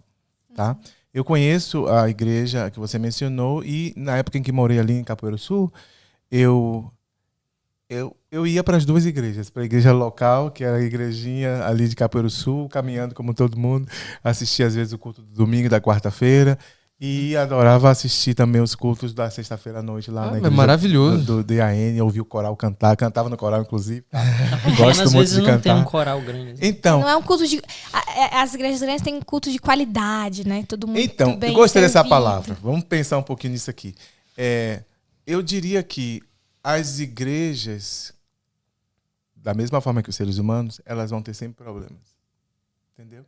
tá? Eu conheço a igreja que você mencionou e na época em que morei ali em Capoeiro Sul, eu ia para as duas igrejas, para a igreja local, que era a igrejinha ali de Capoeiro Sul, caminhando como todo mundo, assistia às vezes o culto do domingo e da quarta-feira e adorava assistir também os cultos da sexta-feira à noite lá na igreja. É maravilhoso. Do IAN, ouvir o coral cantar, cantava no coral inclusive. Gosto muito vezes de cantar. Não tem um coral grande. Então, não é um culto de... As igrejas grandes têm culto de qualidade, né? Todo mundo então, bem eu gostei servido. dessa palavra. Vamos pensar um pouquinho nisso aqui. Eu diria que as igrejas, da mesma forma que os seres humanos, elas vão ter sempre problemas. Entendeu?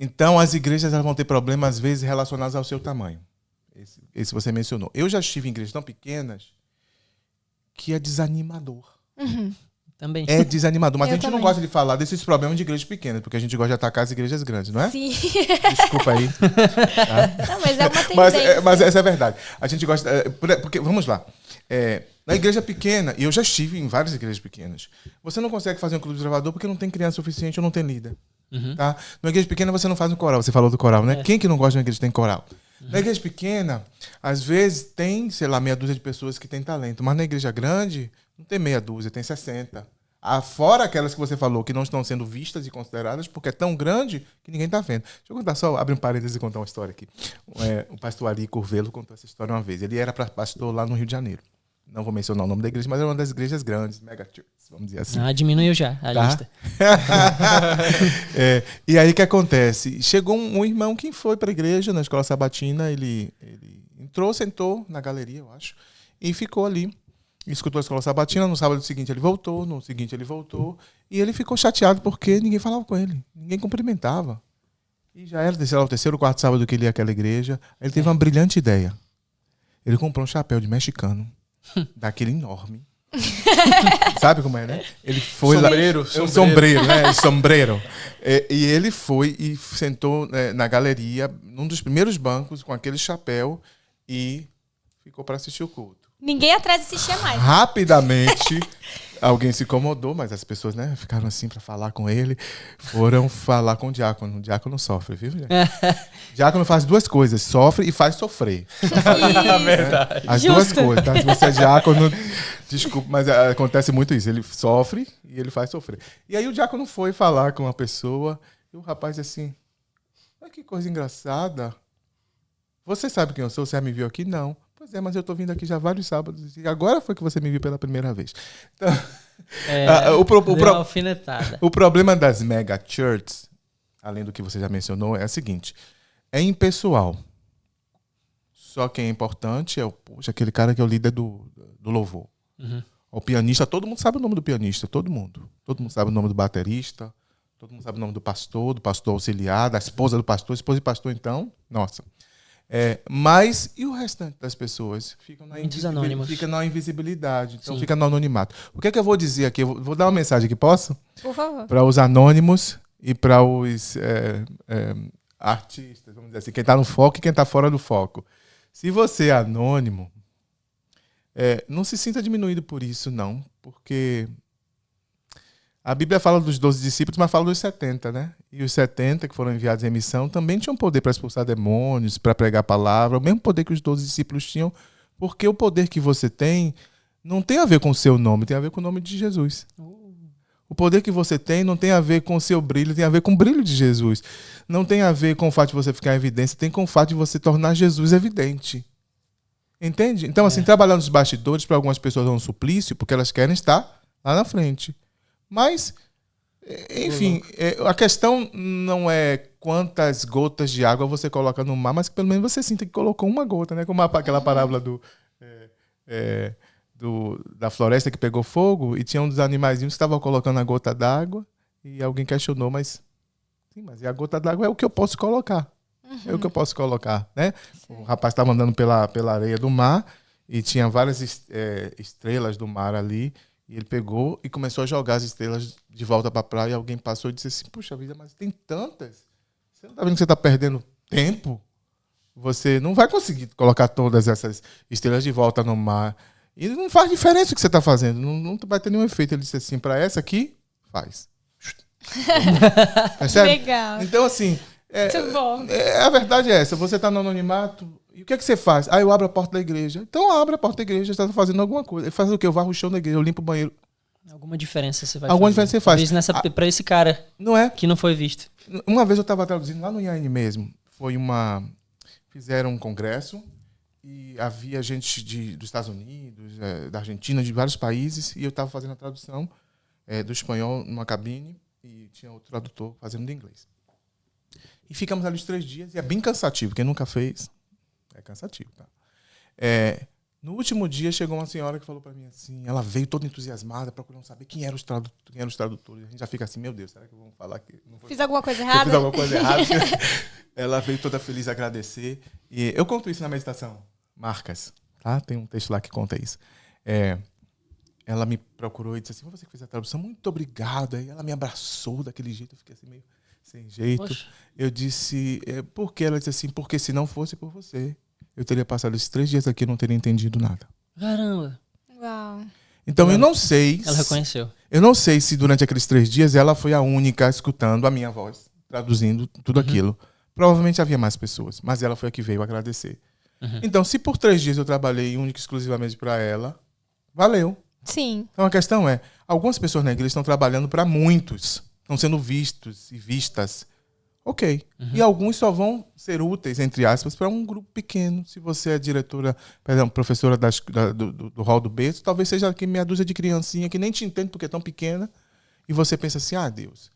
Então, as igrejas elas vão ter problemas, às vezes, relacionados ao seu tamanho. Esse você mencionou. Eu já estive em igrejas tão pequenas que é desanimador. Também. É desanimador. Mas a gente também. não gosta de falar desses problemas de igrejas pequenas, porque a gente gosta de atacar as igrejas grandes, não é? Sim. Desculpa aí. Tá? Não, mas é uma tendência. Mas essa é a verdade. A gente gosta... Porque, vamos lá. Na igreja pequena, e eu já estive em várias igrejas pequenas, você não consegue fazer um clube de gravador porque não tem criança suficiente ou não tem líder. Tá? Na igreja pequena você não faz um coral. Você falou do coral, né? Quem que não gosta de uma igreja que tem coral? Na igreja pequena, às vezes tem, sei lá, meia dúzia de pessoas que têm talento. Mas na igreja grande, Não tem meia dúzia, tem 60. Fora aquelas que você falou que não estão sendo vistas e consideradas porque é tão grande que ninguém está vendo. Deixa eu contar só, abrir um parênteses e contar uma história aqui. O pastor Ari Curvelo contou essa história uma vez. Ele era pastor lá no Rio de Janeiro. Não vou mencionar o nome da igreja, mas era uma das igrejas grandes, mega churches, vamos dizer assim. Diminuiu já a lista. E aí o que acontece? Chegou um irmão que foi para a igreja, na escola sabatina, ele entrou, sentou na galeria, eu acho, e ficou ali. Escutou a escola sabatina, no sábado seguinte ele voltou, no seguinte ele voltou, e ele ficou chateado porque ninguém falava com ele, ninguém cumprimentava. E já era, sei lá, o terceiro ou quarto sábado que ele ia àquela igreja, aí ele teve uma brilhante ideia. Ele comprou um chapéu de mexicano, daquele enorme. Sabe como é, né? Ele foi sombreiro, lá. Sombreiro, né? Sombreiro. E ele foi e sentou na galeria, num dos primeiros bancos, com aquele chapéu, e ficou para assistir o culto. Ninguém atrás assistia mais. Rapidamente, alguém se incomodou, mas as pessoas, né, ficaram assim para falar com ele, foram falar com o diácono. O diácono sofre, viu, gente? O diácono faz duas coisas, sofre e faz sofrer. É verdade. As duas coisas, tá? Se você é diácono, desculpa, mas acontece muito isso. Ele sofre e ele faz sofrer. E aí o diácono foi falar com uma pessoa e o rapaz disse assim, olha que coisa engraçada. Você sabe quem eu sou? Você já me viu aqui? Não. Pois é, mas eu tô vindo aqui já vários sábados e agora foi que você me viu pela primeira vez. Então, o problema das mega churches, além do que você já mencionou, é o seguinte, é impessoal. Só quem é importante é aquele cara que é o líder do louvor. Uhum. O pianista, todo mundo sabe o nome do pianista, todo mundo. Todo mundo sabe o nome do baterista, todo mundo sabe o nome do pastor auxiliar, da esposa do pastor, esposa e pastor, então, nossa. Mas e o restante das pessoas? Fica na invisibilidade, então fica no anonimato. O que é que eu vou dizer aqui? Eu vou dar uma mensagem aqui, posso? Por favor. Para os anônimos e para os artistas, vamos dizer assim, quem está no foco e quem está fora do foco. Se você é anônimo, não se sinta diminuído por isso, não, porque a Bíblia fala dos 12 discípulos, mas fala dos 70, né? E os 70 que foram enviados em missão também tinham poder para expulsar demônios, para pregar a palavra, o mesmo poder que os 12 discípulos tinham, porque o poder que você tem não tem a ver com o seu nome, tem a ver com o nome de Jesus. O poder que você tem não tem a ver com o seu brilho, tem a ver com o brilho de Jesus. Não tem a ver com o fato de você ficar em evidência, tem com o fato de você tornar Jesus evidente. Entende? Então, assim, trabalhar nos bastidores para algumas pessoas é um suplício, porque elas querem estar lá na frente. Mas, enfim, a questão não é quantas gotas de água você coloca no mar, mas que pelo menos você sinta que colocou uma gota, né? Como aquela parábola da floresta que pegou fogo e tinha um dos animaizinhos que estavam colocando a gota d'água e alguém questionou, mas e a gota d'água é o que eu posso colocar. É o que eu posso colocar, né? Sim. O rapaz estava andando pela areia do mar e tinha várias estrelas do mar ali. E ele pegou e começou a jogar as estrelas de volta para a praia. E alguém passou e disse assim, puxa vida, mas tem tantas. Você não está vendo que você está perdendo tempo? Você não vai conseguir colocar todas essas estrelas de volta no mar. E não faz diferença o que você está fazendo. Não vai ter nenhum efeito. Ele disse assim, para essa aqui, faz. Legal. Então, assim, muito bom. A verdade é essa. Você está no anonimato. E o que é que você faz? Eu abro a porta da igreja. Então abre a porta da igreja, você está fazendo alguma coisa. Ele faz o quê? Eu varro o chão da igreja, eu limpo o banheiro. Alguma diferença você vai Alguma fazer. diferença você faz. Para esse cara não é? que não foi visto. Uma vez eu estava traduzindo lá no IAN mesmo. Fizeram um congresso e havia gente dos Estados Unidos, da Argentina, de vários países. E eu estava fazendo a tradução do espanhol numa cabine e tinha outro tradutor fazendo do inglês. E ficamos ali os 3 dias e é bem cansativo. Quem nunca fez... É cansativo, tá? No último dia chegou uma senhora que falou para mim assim, ela veio toda entusiasmada, procurando saber quem eram os tradutores. A gente já fica assim, meu Deus, será que vão falar que não foi? Fiz alguma coisa errada? Fiz alguma coisa errada. Ela veio toda feliz agradecer. E eu conto isso na meditação. Marcas, tá? Tem um texto lá que conta isso. Ela me procurou e disse assim, você que fez a tradução, muito obrigado. Aí ela me abraçou daquele jeito, eu fiquei assim meio sem jeito. Poxa. Eu disse, por quê? Ela disse assim, porque se não fosse por você, eu teria passado esses 3 dias aqui e não teria entendido nada. Caramba. Uau. Então eu não sei... Ela reconheceu. Eu não sei se durante aqueles 3 dias ela foi a única escutando a minha voz, traduzindo tudo aquilo. Provavelmente havia mais pessoas, mas ela foi a que veio agradecer. Então, se por 3 dias eu trabalhei única e exclusivamente para ela, valeu. Sim. Então a questão é, algumas pessoas na igreja estão trabalhando para muitos, estão sendo vistos e vistas. Ok. E alguns só vão ser úteis, entre aspas, para um grupo pequeno. Se você é diretora, perdão, professora do hall do berço, talvez seja aqui meia dúzia de criancinha que nem te entende porque é tão pequena. E você pensa assim, Deus,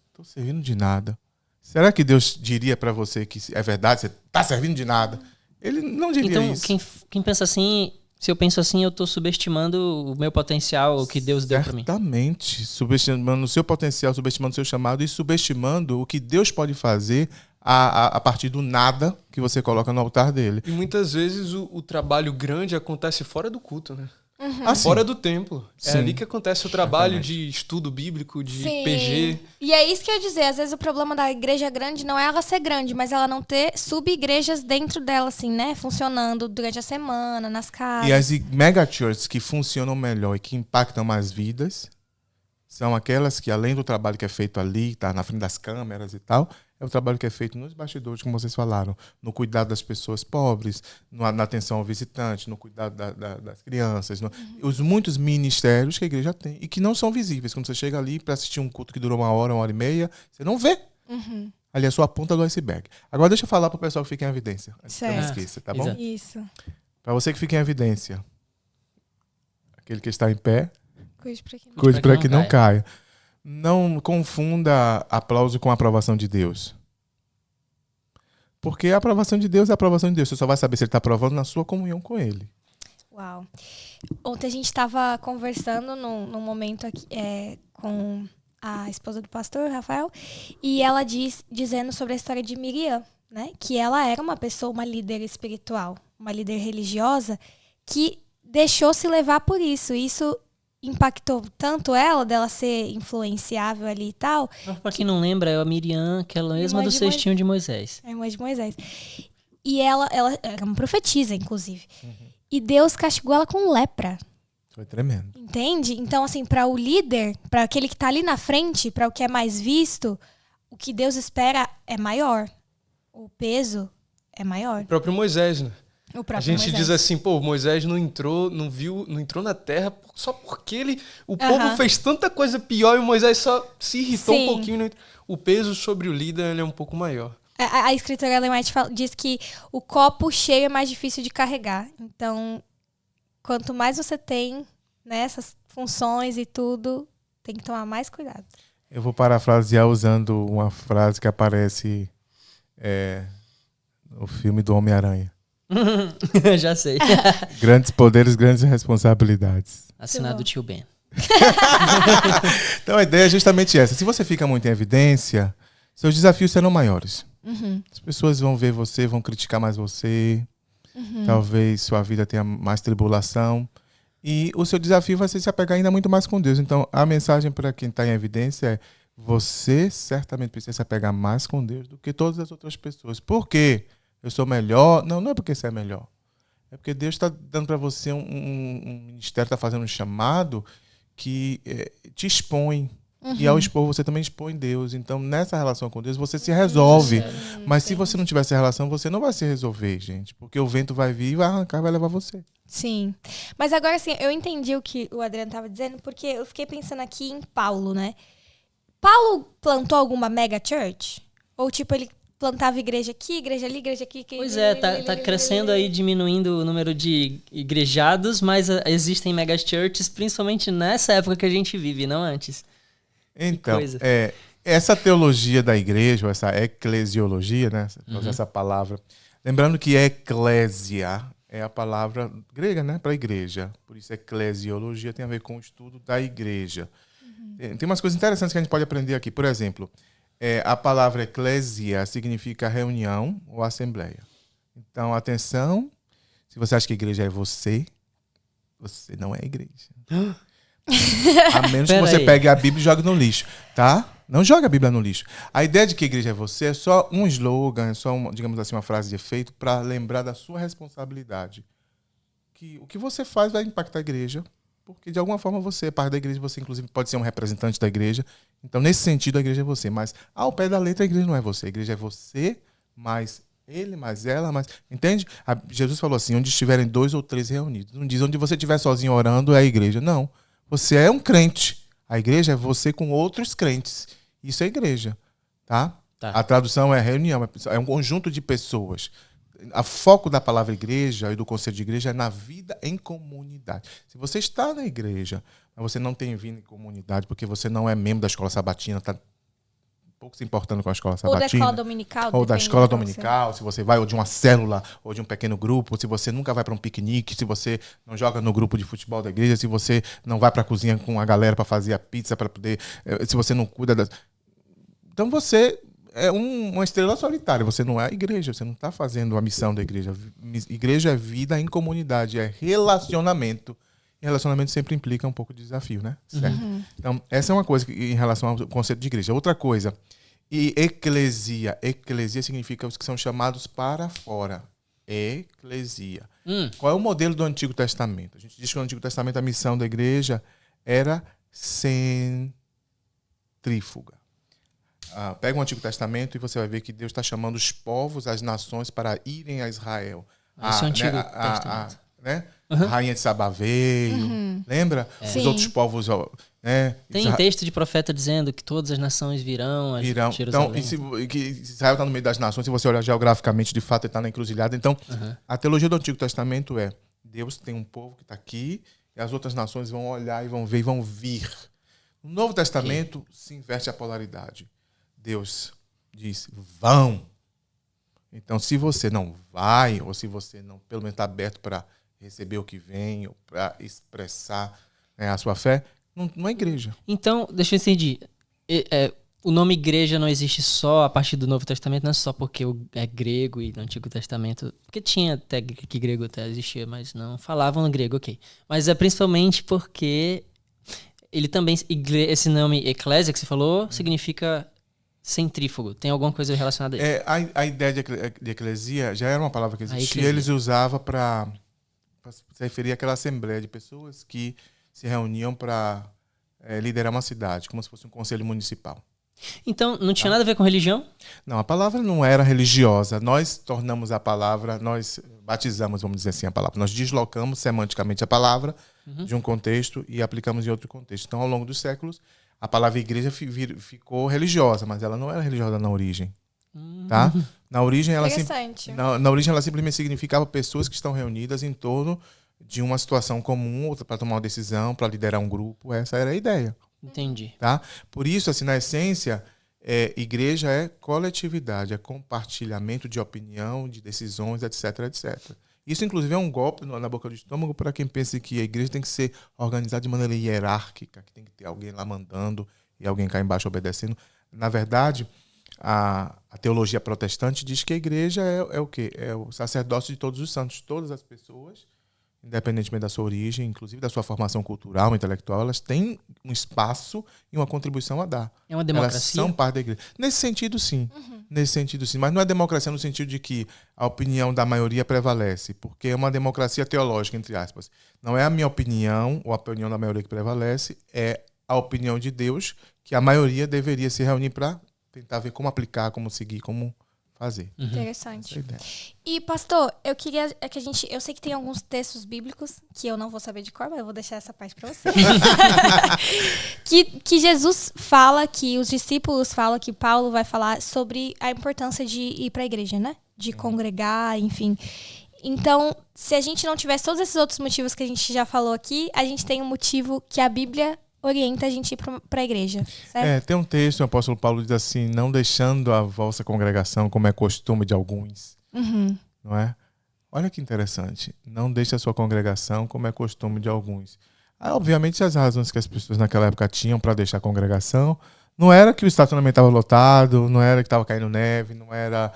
estou servindo de nada. Será que Deus diria para você que é verdade, você está servindo de nada? Ele não diria isso. Então, quem pensa assim, se eu penso assim, eu estou subestimando o meu potencial, o que Deus deu para mim. Certamente. Subestimando o seu potencial, subestimando o seu chamado e subestimando o que Deus pode fazer a partir do nada que você coloca no altar dele. E muitas vezes o trabalho grande acontece fora do culto, né? Fora Fora do templo. Sim. É ali que acontece o trabalho de estudo bíblico, de Sim. PG. E é isso que eu ia dizer. Às vezes o problema da igreja grande não é ela ser grande, mas ela não ter sub-igrejas dentro dela, assim, né? Funcionando durante a semana, nas casas. E as mega churches que funcionam melhor e que impactam mais vidas são aquelas que, além do trabalho que é feito ali, tá na frente das câmeras e tal, é o trabalho que é feito nos bastidores, como vocês falaram, no cuidado das pessoas pobres, na atenção ao visitante, no cuidado das crianças, os muitos ministérios que a igreja tem e que não são visíveis. Quando você chega ali para assistir um culto que durou 1 hora e meia, você não vê. Ali é só a ponta do iceberg. Agora deixa eu falar para o pessoal que fica em evidência. Antes que eu não Certo. esqueça, tá bom? Exato. Isso. Para você que fica em evidência, aquele que está em pé, Cuide pra quem não- cuide para que não caia. Não confunda aplauso com aprovação de Deus. Porque a aprovação de Deus é a aprovação de Deus. Você só vai saber se ele está aprovando na sua comunhão com ele. Uau. Ontem a gente estava conversando num momento aqui, com a esposa do pastor, Rafael, e ela dizendo sobre a história de Miriam, né? Que ela era uma pessoa, uma líder espiritual, uma líder religiosa, que deixou se levar por isso. Isso impactou tanto ela, dela ser influenciável ali e tal. Pra quem não lembra, é a Miriam, aquela mesma Irmã do de cestinho de Moisés. A irmã de Moisés. E ela era uma profetisa, inclusive. E Deus castigou ela com lepra. Foi tremendo. Entende? Então, assim, para o líder, para aquele que tá ali na frente, para o que é mais visto, o que Deus espera é maior. O peso é maior. O próprio Moisés, né? O próprio A gente Moisés. diz assim, pô, Moisés não entrou na terra só porque o povo fez tanta coisa pior e Moisés só se irritou Sim. um pouquinho. Né? O peso sobre o líder ele é um pouco maior. A escritora Ellen White diz que o copo cheio é mais difícil de carregar. Então, quanto mais você tem nessas funções e tudo, tem que tomar mais cuidado. Eu vou parafrasear usando uma frase que aparece no filme do Homem-Aranha. Já sei. Grandes poderes, grandes responsabilidades. Assinado Tio Ben. Então a ideia é justamente essa. Se você fica muito em evidência, seus desafios serão maiores. As pessoas vão ver você, vão criticar mais você. Talvez sua vida tenha mais tribulação. E o seu desafio vai ser se apegar ainda muito mais com Deus. Então a mensagem para quem está em evidência é: você certamente precisa se apegar mais com Deus do que todas as outras pessoas. Por quê? Eu sou melhor? Não é porque você é melhor. É porque Deus está dando para você um ministério, está fazendo um chamado que te expõe. E ao expor, você também expõe Deus. Então, nessa relação com Deus, você se resolve. Mas se você não tiver essa relação, você não vai se resolver, gente. Porque o vento vai vir, vai arrancar, vai levar você. Sim. Mas agora, assim, eu entendi o que o Adriano estava dizendo, porque eu fiquei pensando aqui em Paulo, né? Paulo plantou alguma mega church? Ou, tipo, ele plantava igreja aqui, igreja ali, igreja aqui. Pois é, tá crescendo aí, diminuindo o número de igrejados, mas existem mega churches, principalmente nessa época que a gente vive, não antes. Então, coisa. essa teologia da igreja, ou essa eclesiologia, né? Essa palavra. Lembrando que eclésia é a palavra grega, né? Para igreja. Por isso, eclesiologia tem a ver com o estudo da igreja. Tem umas coisas interessantes que a gente pode aprender aqui. Por exemplo, a palavra eclésia significa reunião ou assembleia. Então, atenção, se você acha que a igreja é você não é a igreja. A menos que você pegue a Bíblia e jogue no lixo, tá? Não joga a Bíblia no lixo. A ideia de que a igreja é você é só um slogan, é só, digamos assim, uma frase de efeito para lembrar da sua responsabilidade. Que o que você faz vai impactar a igreja, porque de alguma forma você é parte da igreja, você inclusive pode ser um representante da igreja. Então, nesse sentido, a igreja é você. Mas ao pé da letra, a igreja não é você. A igreja é você, mais Ele, mais ela, mais... Entende? Jesus falou assim, onde estiverem 2 ou 3 reunidos. Não diz onde você estiver sozinho orando é a igreja. Não. Você é um crente. A igreja é você com outros crentes. Isso é igreja. Tá? A tradução é reunião. É um conjunto de pessoas. O foco da palavra igreja e do conceito de igreja é na vida em comunidade. Se você está na igreja, mas você não tem vida em comunidade porque você não é membro da escola sabatina, está pouco se importando com a escola sabatina. Ou da escola dominical. Ou da escola dominical, se você vai ou de uma célula, ou de um pequeno grupo, se você nunca vai para um piquenique, se você não joga no grupo de futebol da igreja, se você não vai para a cozinha com a galera para fazer a pizza, para poder... Se você não cuida das... Então você é uma estrela solitária, você não é a igreja, você não está fazendo a missão da igreja. Igreja é vida em comunidade, é relacionamento. E relacionamento sempre implica um pouco de desafio, né? Certo? Então, essa é uma coisa em relação ao conceito de igreja. Outra coisa, e eclesia. Eclesia significa os que são chamados para fora. Eclesia. Qual é o modelo do Antigo Testamento? A gente diz que no Antigo Testamento a missão da igreja era centrífuga. Pega o Antigo Testamento e você vai ver que Deus está chamando os povos, as nações para irem a Israel. Esse é o Antigo Testamento. A rainha de Sabá veio, lembra? Os outros povos... Tem texto de profeta dizendo que todas as nações virão a Jerusalém. Então, que Israel está no meio das nações, se você olhar geograficamente, de fato, ele está na encruzilhada. Então, a teologia do Antigo Testamento é Deus tem um povo que está aqui e as outras nações vão olhar e vão ver e vão vir. No Novo Testamento, se inverte a polaridade. Deus diz, vão. Então, se você não vai, ou se você não, pelo menos, está aberto para receber o que vem, ou para expressar a sua fé, não é igreja. Então, deixa eu entender. O nome igreja não existe só a partir do Novo Testamento, não é só porque é grego e no Antigo Testamento, porque tinha até que grego até existia, mas não falavam no grego, ok. Mas é principalmente porque ele também, esse nome eclésia que você falou, significa centrífugo. Tem alguma coisa relacionada a isso? A ideia de eclesia já era uma palavra que existia, eles usavam para se referir àquela assembleia de pessoas que se reuniam para liderar uma cidade, como se fosse um conselho municipal. Então, não tinha nada a ver com religião? Não, a palavra não era religiosa. Nós tornamos a palavra, nós batizamos, vamos dizer assim, a palavra. Nós deslocamos semanticamente a palavra de um contexto e aplicamos em outro contexto. Então, ao longo dos séculos, a palavra igreja ficou religiosa, mas ela não era religiosa na origem. Tá? Na origem, ela simplesmente significava pessoas que estão reunidas em torno de uma situação comum, para tomar uma decisão, para liderar um grupo. Essa era a ideia. Entendi. Tá? Por isso, assim, na essência, igreja é coletividade, é compartilhamento de opinião, de decisões, etc, etc. Isso, inclusive, é um golpe na boca do estômago para quem pensa que a igreja tem que ser organizada de maneira hierárquica, que tem que ter alguém lá mandando e alguém cá embaixo obedecendo. Na verdade, a teologia protestante diz que a igreja é o quê? É o sacerdócio de todos os santos. Todas as pessoas, independentemente da sua origem, inclusive da sua formação cultural, intelectual, elas têm um espaço e uma contribuição a dar. É uma democracia? Elas são parte da igreja. Nesse sentido, sim. Nesse sentido, sim. Mas não é democracia no sentido de que a opinião da maioria prevalece, porque é uma democracia teológica, entre aspas. Não é a minha opinião ou a opinião da maioria que prevalece, é a opinião de Deus que a maioria deveria se reunir para tentar ver como aplicar, como seguir, como fazer. Interessante. E, pastor, eu queria que eu sei que tem alguns textos bíblicos que eu não vou saber de cor, mas eu vou deixar essa parte para você. que Jesus fala, que os discípulos falam, que Paulo vai falar sobre a importância de ir para a igreja, né? De congregar, enfim. Então, se a gente não tivesse todos esses outros motivos que a gente já falou aqui, a gente tem um motivo que a Bíblia orienta a gente ir para a igreja, certo? Tem um texto, o apóstolo Paulo diz assim, não deixando a vossa congregação como é costume de alguns, não é? Olha que interessante, não deixe a sua congregação como é costume de alguns. Obviamente as razões que as pessoas naquela época tinham para deixar a congregação, não era que o estacionamento estava lotado, não era que estava caindo neve, não era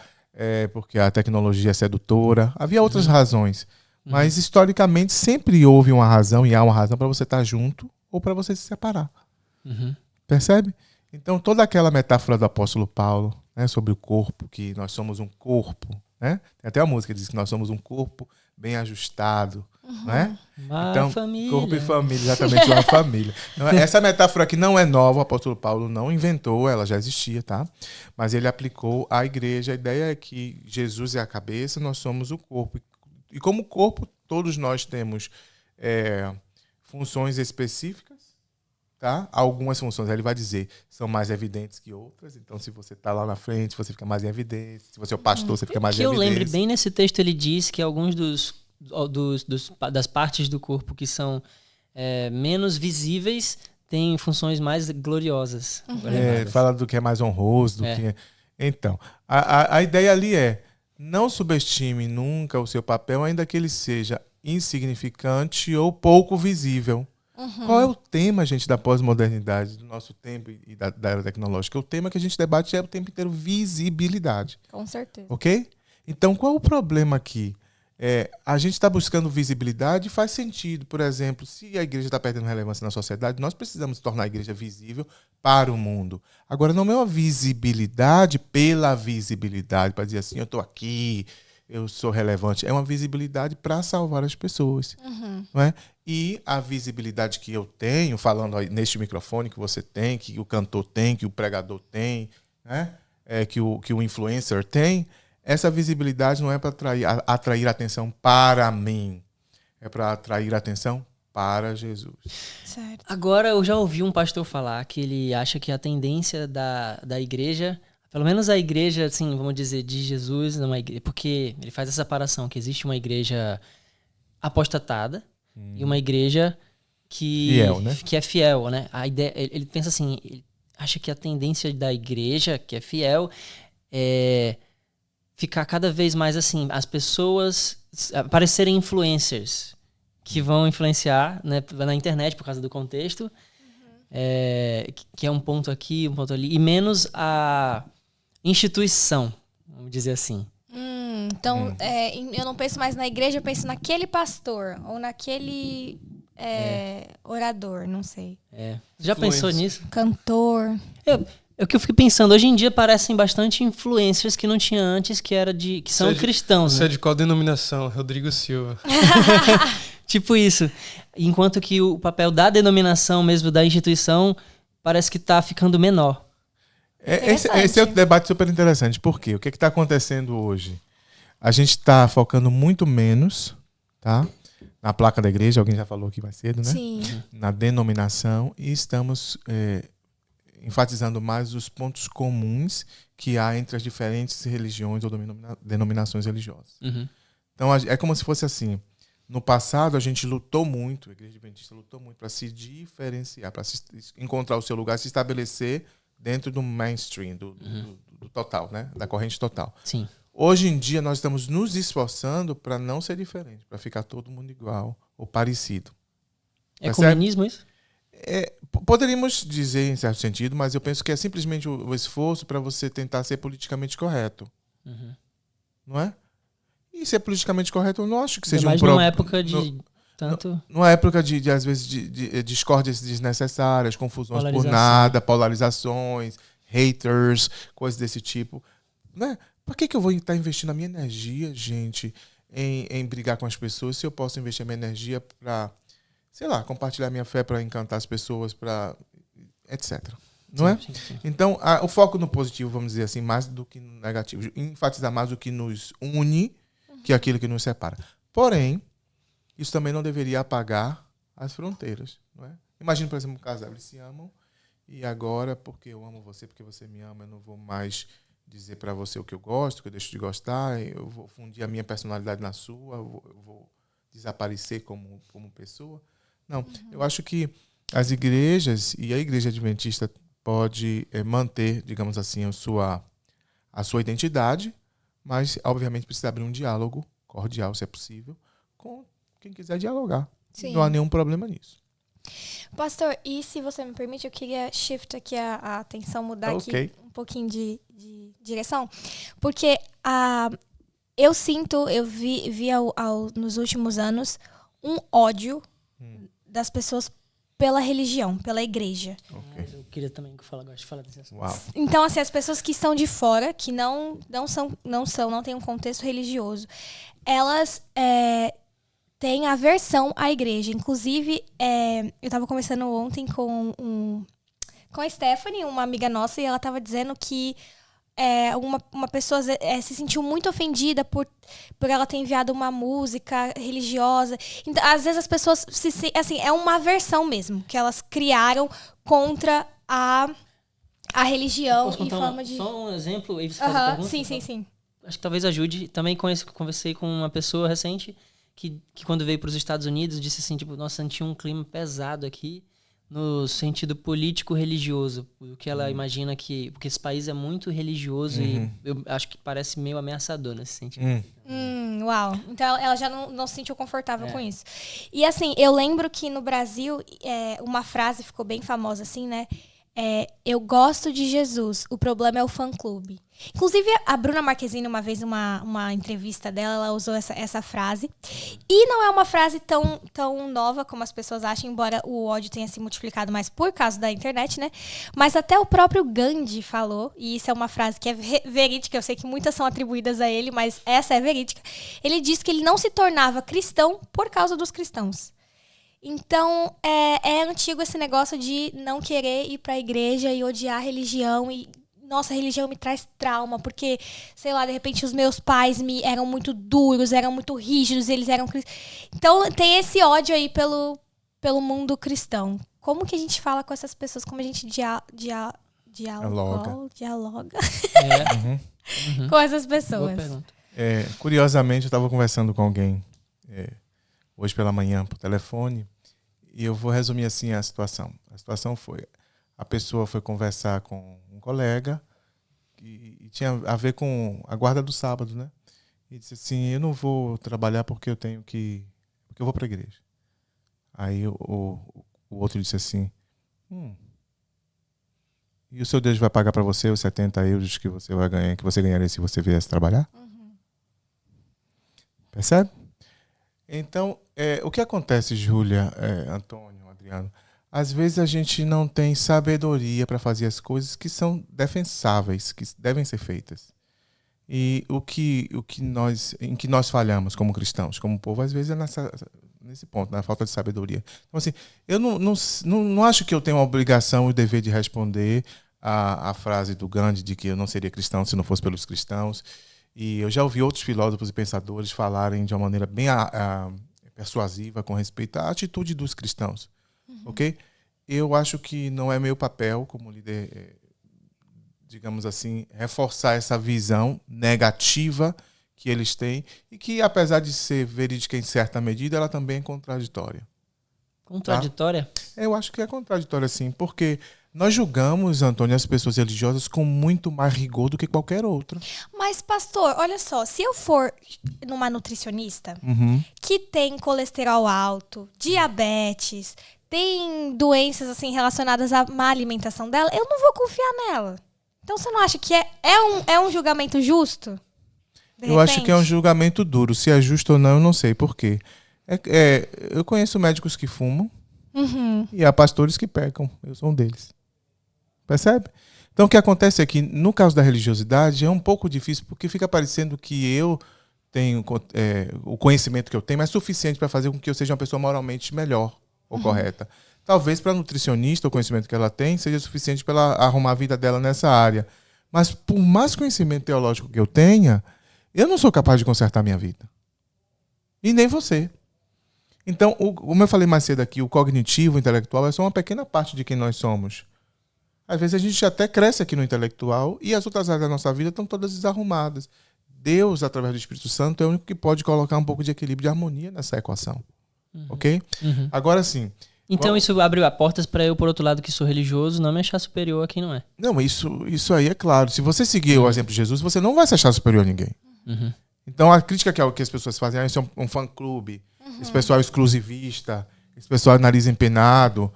porque a tecnologia é sedutora, havia outras razões, mas historicamente sempre houve uma razão e há uma razão para você estar junto ou para você se separar. Percebe? Então, toda aquela metáfora do apóstolo Paulo, né, sobre o corpo, que nós somos um corpo, né? Tem até a música que diz que nós somos um corpo bem ajustado, não é? Uma família. Corpo e família, exatamente, uma família. Então, essa metáfora aqui não é nova, o apóstolo Paulo não inventou, ela já existia, tá? Mas ele aplicou à igreja. A ideia é que Jesus é a cabeça, nós somos o corpo. E como corpo, todos nós temos funções específicas, tá? Algumas funções, ele vai dizer, são mais evidentes que outras. Então, se você está lá na frente, você fica mais em evidência. Se você é o pastor, você fica mais em evidência. Que eu lembre bem, nesse texto ele diz que alguns das partes do corpo que são menos visíveis têm funções mais gloriosas. Fala do que é mais honroso. Então, a ideia ali não subestime nunca o seu papel, ainda que ele seja insignificante ou pouco visível. Qual é o tema, gente, da pós-modernidade, do nosso tempo e da era tecnológica? O tema que a gente debate é o tempo inteiro visibilidade. Com certeza. Ok? Então, qual é o problema aqui? A gente está buscando visibilidade e faz sentido. Por exemplo, se a igreja está perdendo relevância na sociedade, nós precisamos tornar a igreja visível para o mundo. Agora, não é uma visibilidade pela visibilidade, para dizer assim, eu estou aqui, eu sou relevante. É uma visibilidade para salvar as pessoas. Não é? E a visibilidade que eu tenho, falando aí neste microfone que você tem, que o cantor tem, que o pregador tem, né? Que o influencer tem, essa visibilidade não é para atrair atenção para mim. É para atrair atenção para Jesus. Certo. Agora, eu já ouvi um pastor falar que ele acha que a tendência da igreja, pelo menos a igreja, assim, vamos dizer, de Jesus, porque ele faz essa separação, que existe uma igreja apostatada e uma igreja fiel, né? que é fiel, né? A ideia, ele pensa assim, ele acha que a tendência da igreja, que é fiel, é ficar cada vez mais assim, as pessoas parecerem influencers que vão influenciar, né, na internet por causa do contexto, que é um ponto aqui, um ponto ali, e menos a instituição, vamos dizer assim. Então, eu não penso mais na igreja, eu penso naquele pastor ou naquele orador, não sei. Já pensou nisso? Cantor. É o que eu fico pensando, hoje em dia parecem bastante influencers que não tinha antes, que são cristãos. Você é de qual denominação? Rodrigo Silva. Tipo isso. Enquanto que o papel da denominação mesmo, da instituição, parece que está ficando menor. Esse é outro debate super interessante. Por quê? O que está acontecendo hoje? A gente está focando muito menos, tá? Na placa da igreja, alguém já falou aqui mais cedo, né? Sim. Na denominação, e estamos enfatizando mais os pontos comuns que há entre as diferentes religiões ou denominações religiosas. Então, é como se fosse assim. No passado, a gente lutou muito, a Igreja Adventista lutou muito para se diferenciar, para encontrar o seu lugar, se estabelecer dentro do mainstream, do total, né? Da corrente total. Sim. Hoje em dia, nós estamos nos esforçando para não ser diferente, para ficar todo mundo igual ou parecido. É comunismo isso? Poderíamos dizer em certo sentido, mas eu penso que é simplesmente o esforço para você tentar ser politicamente correto. Não é? E ser politicamente correto, eu não acho que seja um problema. Numa época de tanto... Numa época, às vezes, de discórdias desnecessárias, confusões por nada, polarizações, haters, coisas desse tipo. Né? Por que eu vou estar investindo a minha energia, gente, em brigar com as pessoas, se eu posso investir a minha energia para, sei lá, compartilhar minha fé, para encantar as pessoas, para etc. Não é? Sim. Então, o foco no positivo, vamos dizer assim, mais do que no negativo. Enfatizar mais o que nos une que aquilo que nos separa. Porém, isso também não deveria apagar as fronteiras. Não é? Imagina, por exemplo, um casal, eles se amam e agora, porque eu amo você, porque você me ama, eu não vou mais dizer para você o que eu gosto, o que eu deixo de gostar, eu vou fundir a minha personalidade na sua, eu vou desaparecer como pessoa. Não, eu acho que as igrejas e a Igreja Adventista pode manter, digamos assim, a sua identidade, mas, obviamente, precisa abrir um diálogo cordial, se é possível, com quem quiser dialogar. Sim. Não há nenhum problema nisso. Pastor, e se você me permite, eu queria shift aqui a atenção, mudar aqui um pouquinho de direção. Porque eu sinto, eu vi nos últimos anos, um ódio das pessoas pela religião, pela igreja. Eu queria também gosto de falar desse assunto. Uau. Então, assim, as pessoas que estão de fora, que não têm um contexto religioso, elas tem aversão à igreja. Inclusive, eu tava conversando ontem com a Stephanie, uma amiga nossa, e ela tava dizendo que uma pessoa se sentiu muito ofendida por ela ter enviado uma música religiosa. Então, às vezes as pessoas assim, é uma aversão mesmo que elas criaram contra a religião em forma de... Só um exemplo, aí você faz a pergunta? Sim. Acho que talvez ajude. Também conversei com uma pessoa recente que quando veio para os Estados Unidos disse assim, tipo, nossa, senti um clima pesado aqui no sentido político-religioso, o que ela imagina porque esse país é muito religioso e eu acho que parece meio ameaçador nesse sentido. Uau, então ela já não se sentiu confortável com isso. E assim, eu lembro que no Brasil, uma frase ficou bem famosa assim, né? Eu gosto de Jesus, o problema é o fã-clube. Inclusive, a Bruna Marquezine, uma vez, uma entrevista dela, ela usou essa frase. E não é uma frase tão nova como as pessoas acham, embora o ódio tenha se multiplicado mais por causa da internet, né? Mas até o próprio Gandhi falou, e isso é uma frase que é verídica, eu sei que muitas são atribuídas a ele, mas essa é verídica. Ele disse que ele não se tornava cristão por causa dos cristãos. Então, é antigo esse negócio de não querer ir para a igreja e odiar a religião. E, nossa, a religião me traz trauma, porque, sei lá, de repente os meus pais eram muito duros, eram muito rígidos, eles eram... Então, tem esse ódio aí pelo mundo cristão. Como que a gente fala com essas pessoas? Como a gente dialoga com essas pessoas? Boa pergunta. Curiosamente, eu estava conversando com alguém hoje pela manhã por telefone. E eu vou resumir assim a situação. A situação foi, a pessoa foi conversar com um colega e tinha a ver com a guarda do sábado, né? E disse assim, eu não vou trabalhar porque eu vou para a igreja. Aí o outro disse assim, e o seu Deus vai pagar para você os 70 euros que você vai ganhar, que você ganharia se você viesse trabalhar? Percebe? Então, o que acontece, Júlia, Antônio, Adriano? Às vezes a gente não tem sabedoria para fazer as coisas que são defensáveis, que devem ser feitas. E em que nós falhamos como cristãos, como povo, às vezes é nesse ponto, na falta de sabedoria. Então, assim, eu não acho que eu tenho a obrigação e o dever de responder a frase do Gandhi de que eu não seria cristão se não fosse pelos cristãos. E eu já ouvi outros filósofos e pensadores falarem de uma maneira bem persuasiva com respeito à atitude dos cristãos. Ok? Eu acho que não é meu papel como líder, digamos assim, reforçar essa visão negativa que eles têm e que, apesar de ser verídica em certa medida, ela também é contraditória. Contraditória? Tá? Eu acho que é contraditória, sim, porque nós julgamos, Antônio, as pessoas religiosas com muito mais rigor do que qualquer outra. Mas, pastor, olha só, se eu for numa nutricionista que tem colesterol alto, diabetes, tem doenças assim relacionadas à má alimentação dela, eu não vou confiar nela. Então, você não acha que é um julgamento justo? Eu acho que é um julgamento duro. Se é justo ou não, eu não sei por quê. Eu conheço médicos que fumam e há pastores que pecam. Eu sou um deles. Percebe? Então, o que acontece é que, no caso da religiosidade, é um pouco difícil, porque fica parecendo que eu tenho o conhecimento que eu tenho é suficiente para fazer com que eu seja uma pessoa moralmente melhor ou correta. Talvez para a nutricionista, o conhecimento que ela tem seja suficiente para ela arrumar a vida dela nessa área. Mas, por mais conhecimento teológico que eu tenha, eu não sou capaz de consertar a minha vida. E nem você. Então, como eu falei mais cedo aqui, o cognitivo, o intelectual, é só uma pequena parte de quem nós somos. Às vezes a gente até cresce aqui no intelectual e as outras áreas da nossa vida estão todas desarrumadas. Deus, através do Espírito Santo, é o único que pode colocar um pouco de equilíbrio e harmonia nessa equação. Ok? Agora sim. Então isso abriu portas para eu, por outro lado, que sou religioso, não me achar superior a quem não é. Não, isso aí é claro. Se você seguir o exemplo de Jesus, você não vai se achar superior a ninguém. Então a crítica que as pessoas fazem, isso é um fã-clube, esse pessoal exclusivista, esse pessoal nariz empenado...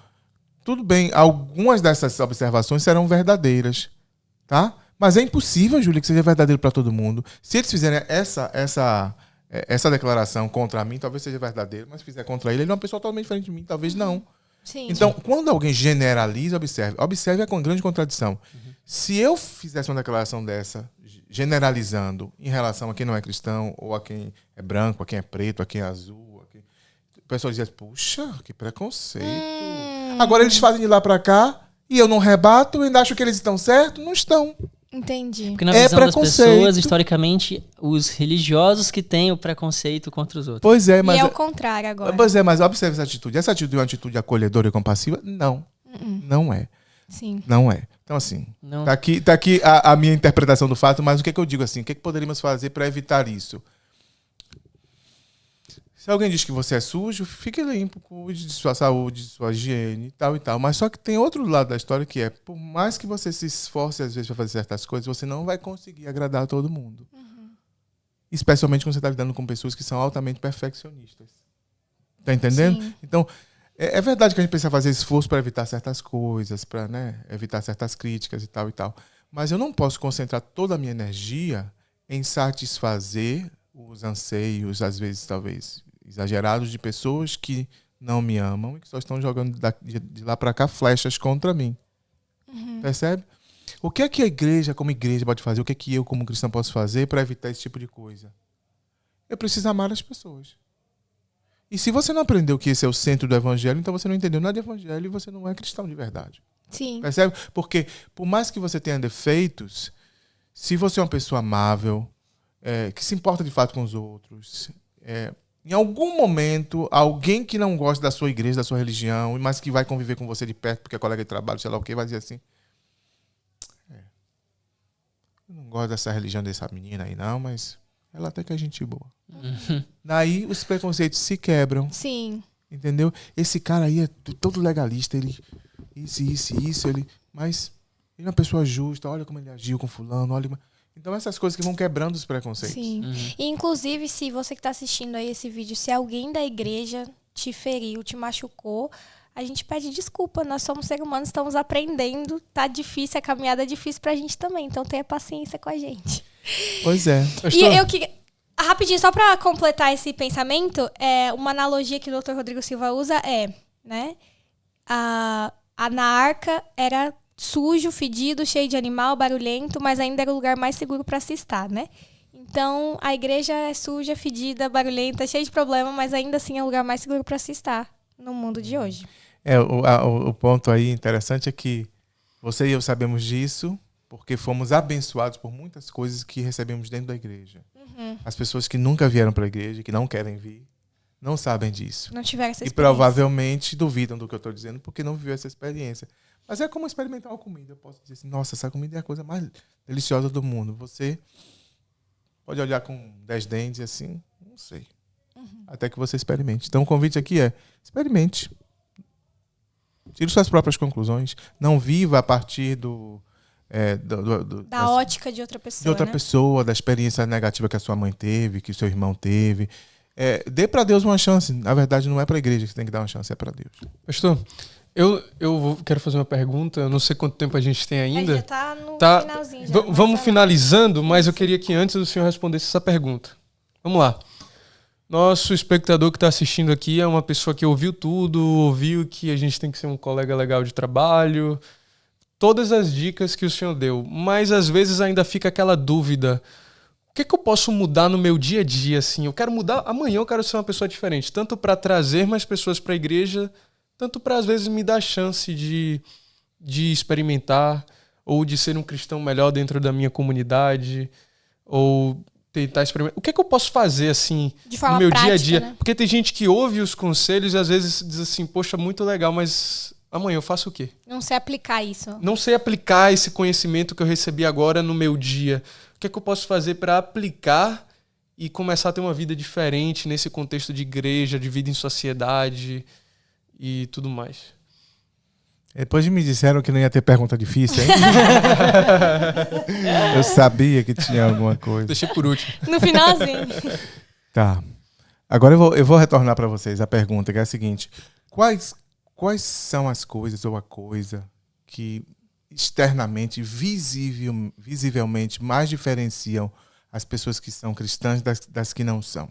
Tudo bem, algumas dessas observações serão verdadeiras, tá? Mas é impossível, Júlia, que seja verdadeiro para todo mundo. Se eles fizerem essa declaração contra mim, talvez seja verdadeiro, mas se fizer contra ele é uma pessoa totalmente diferente de mim, talvez não. Sim. Então, quando alguém generaliza, observe a grande contradição. Se eu fizesse uma declaração dessa, generalizando em relação a quem não é cristão, ou a quem é branco, a quem é preto, a quem é azul, pessoal dizia, puxa, que preconceito. Agora eles fazem de lá pra cá e eu não rebato, eu ainda acho que eles estão certos. Não estão. Entendi. Porque na visão das pessoas, historicamente, os religiosos que têm o preconceito contra os outros. Pois é, mas... E é o contrário agora. Pois é, mas observe essa atitude. Essa atitude é uma atitude acolhedora e compassiva? Não. Não é. Sim. Não é. Então, assim, Não. tá aqui a minha interpretação do fato, mas o que é que eu digo assim? O que é que poderíamos fazer para evitar isso? Se alguém diz que você é sujo, fique limpo, cuide de sua saúde, de sua higiene e tal e tal. Mas só que tem outro lado da história que é, por mais que você se esforce às vezes para fazer certas coisas, você não vai conseguir agradar a todo mundo. Especialmente quando você está lidando com pessoas que são altamente perfeccionistas. Tá entendendo? Sim. Então, é verdade que a gente precisa fazer esforço para evitar certas coisas, para, né, evitar certas críticas e tal e tal. Mas eu não posso concentrar toda a minha energia em satisfazer os anseios, às vezes, talvez, exagerados de pessoas que não me amam e que só estão jogando de lá para cá flechas contra mim. Percebe? O que é que a igreja, como igreja, pode fazer? O que é que eu, como cristão, posso fazer para evitar esse tipo de coisa? Eu preciso amar as pessoas. E se você não aprendeu que esse é o centro do evangelho, então você não entendeu nada de evangelho e você não é cristão de verdade. Sim. Percebe? Porque, por mais que você tenha defeitos, se você é uma pessoa amável, que se importa de fato com os outros, em algum momento, alguém que não gosta da sua igreja, da sua religião, mas que vai conviver com você de perto, porque é colega de trabalho, sei lá o que, vai dizer assim, eu não gosto dessa religião dessa menina aí não, mas ela até que é gente boa. Daí os preconceitos se quebram. Sim. Entendeu? Esse cara aí é todo legalista, ele isso, mas ele é uma pessoa justa, olha como ele agiu com fulano, olha. Então essas coisas que vão quebrando os preconceitos. Sim. E, inclusive, se você que está assistindo aí esse vídeo, se alguém da igreja te feriu, te machucou, a gente pede desculpa. Nós somos seres humanos, estamos aprendendo, tá difícil, a caminhada é difícil pra gente também, então tenha paciência com a gente. Pois é. E eu queria... Rapidinho, só para completar esse pensamento, uma analogia que o Dr. Rodrigo Silva usa né? Na arca era sujo, fedido, cheio de animal, barulhento, mas ainda era o lugar mais seguro para se estar, né? Então, a igreja é suja, fedida, barulhenta, cheia de problema, mas ainda assim é o lugar mais seguro para se estar no mundo de hoje. O ponto aí interessante é que você e eu sabemos disso porque fomos abençoados por muitas coisas que recebemos dentro da igreja. As pessoas que nunca vieram para a igreja, que não querem vir, não sabem disso. Não tiveram essa experiência. E provavelmente duvidam do que eu estou dizendo porque não viveu essa experiência. Mas é como experimentar uma comida. Eu posso dizer assim, nossa, essa comida é a coisa mais deliciosa do mundo. Você pode olhar com 10 dentes assim, não sei. Até que você experimente. Então o convite aqui é, experimente. Tire suas próprias conclusões. Não viva a partir da ótica de outra pessoa. De outra pessoa, da experiência negativa que a sua mãe teve, que o seu irmão teve. Dê para Deus uma chance. Na verdade, não é para a igreja que você tem que dar uma chance, é para Deus. Pastor, eu quero fazer uma pergunta. Eu não sei quanto tempo a gente tem ainda. Já tá no finalzinho. Vamos finalizando, mas eu queria que antes o senhor respondesse essa pergunta. Vamos lá. Nosso espectador que está assistindo aqui é uma pessoa que ouviu tudo, ouviu que a gente tem que ser um colega legal de trabalho, todas as dicas que o senhor deu, mas às vezes ainda fica aquela dúvida. O que eu posso mudar no meu dia a dia? Assim? Eu quero mudar, amanhã eu quero ser uma pessoa diferente, tanto para trazer mais pessoas para a igreja, tanto para às vezes me dar a chance de experimentar ou de ser um cristão melhor dentro da minha comunidade, ou tentar experimentar. O que eu posso fazer assim no meu prática, dia a dia? Né? Porque tem gente que ouve os conselhos e às vezes diz assim, poxa, muito legal, mas amanhã eu faço o quê? Não sei aplicar isso. Não sei aplicar esse conhecimento que eu recebi agora no meu dia. O que eu posso fazer para aplicar e começar a ter uma vida diferente nesse contexto de igreja, de vida em sociedade e tudo mais? Depois me disseram que não ia ter pergunta difícil, hein? Eu sabia que tinha alguma coisa. Deixei por último. No finalzinho. Tá. Agora eu vou retornar para vocês a pergunta, que é a seguinte. Quais são as coisas ou a coisa que externamente, visivelmente, mais diferenciam as pessoas que são cristãs das que não são?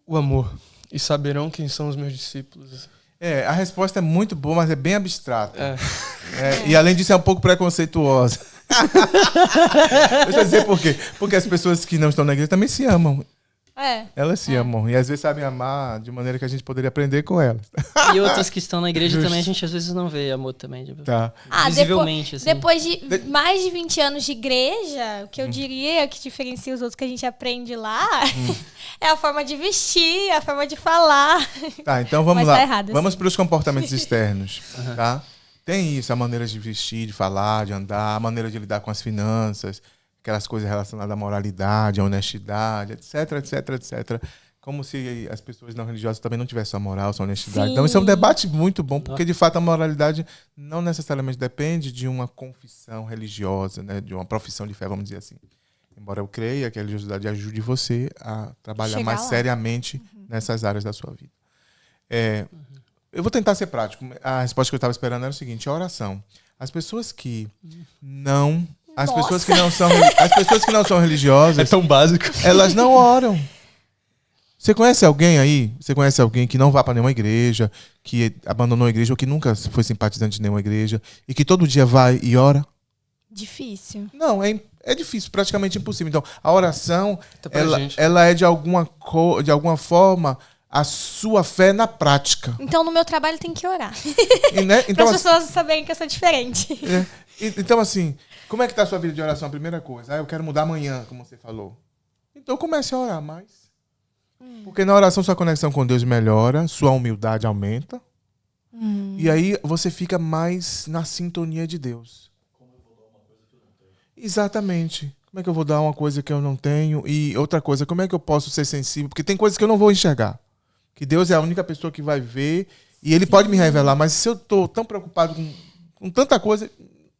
O amor. E saberão quem são os meus discípulos. A resposta é muito boa, mas é bem abstrata. E além disso é um pouco preconceituosa. Deixa eu dizer por quê. Porque as pessoas que não estão na igreja também se amam. Elas se amam. E às vezes sabem amar de maneira que a gente poderia aprender com elas. E outras que estão na igreja também, a gente às vezes não vê amor também. Tá. Visivelmente, assim. Depois de mais de 20 anos de igreja, o que eu diria que diferencia os outros que a gente aprende lá é a forma de vestir, a forma de falar. Tá, então vamos Mas lá. tá errado, Vamos assim. para os comportamentos externos, tá? Tem isso, a maneira de vestir, de falar, de andar, a maneira de lidar com as finanças, aquelas coisas relacionadas à moralidade, à honestidade, etc, etc, etc. Como se as pessoas não religiosas também não tivessem a moral, a honestidade. Sim. Então, isso é um debate muito bom, porque, de fato, a moralidade não necessariamente depende de uma confissão religiosa, né? De uma profissão de fé, vamos dizer assim. Embora eu creia que a religiosidade ajude você a trabalhar Chegar mais lá. seriamente nessas áreas da sua vida. Eu vou tentar ser prático. A resposta que eu estava esperando era o seguinte: a oração. As pessoas que não... As pessoas que não são religiosas... É tão básico. Elas não oram. Você conhece alguém aí? Você conhece alguém que não vá para nenhuma igreja, que abandonou a igreja ou que nunca foi simpatizante de nenhuma igreja e que todo dia vai e ora? Difícil. Não, é difícil, praticamente impossível. Então, a oração, Pra gente. ela é de alguma forma a sua fé na prática. Então, no meu trabalho tem que orar. E, né? Para Então, as pessoas saberem que eu sou diferente. então, assim, como é que tá a sua vida de oração? A primeira coisa, eu quero mudar amanhã, como você falou. Então, comece a orar mais. Porque na oração sua conexão com Deus melhora, sua humildade aumenta. E aí você fica mais na sintonia de Deus. Exatamente. Como é que eu vou dar uma coisa que eu não tenho? E outra coisa, como é que eu posso ser sensível? Porque tem coisas que eu não vou enxergar. Que Deus é a única pessoa que vai ver e Ele pode me revelar. Mas se eu estou tão preocupado com tanta coisa...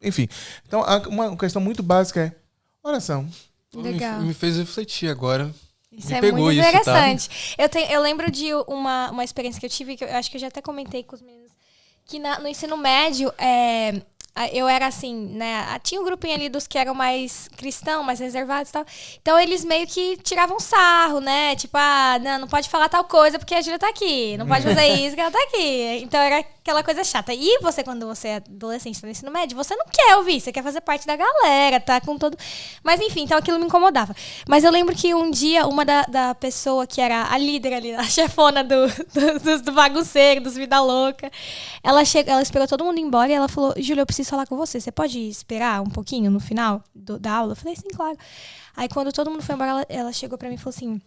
Enfim. Então, uma questão muito básica é oração. Legal. Me fez refletir agora. Isso Me é pegou muito isso, tá? interessante. Eu lembro de uma experiência que eu tive, que eu acho que eu já até comentei com os meninos, que no ensino médio, eu era assim, né? Tinha um grupinho ali dos que eram mais cristãos, mais reservados e tal. Então eles meio que tiravam sarro, né? Tipo, não pode falar tal coisa porque a Júlia tá aqui. Não pode fazer isso que ela tá aqui. Então era aquela coisa chata. E você, quando você é adolescente, tá no ensino médio, você não quer ouvir, você quer fazer parte da galera, tá com todo... Mas enfim, então aquilo me incomodava. Mas eu lembro que um dia, uma da pessoa que era a líder ali, a chefona do bagunceiro, dos vida louca, ela esperou todo mundo ir embora e ela falou: Júlia, eu preciso falar com você. Você pode esperar um pouquinho no final da aula? Eu falei, sim, claro. Aí quando todo mundo foi embora, ela chegou pra mim e falou assim: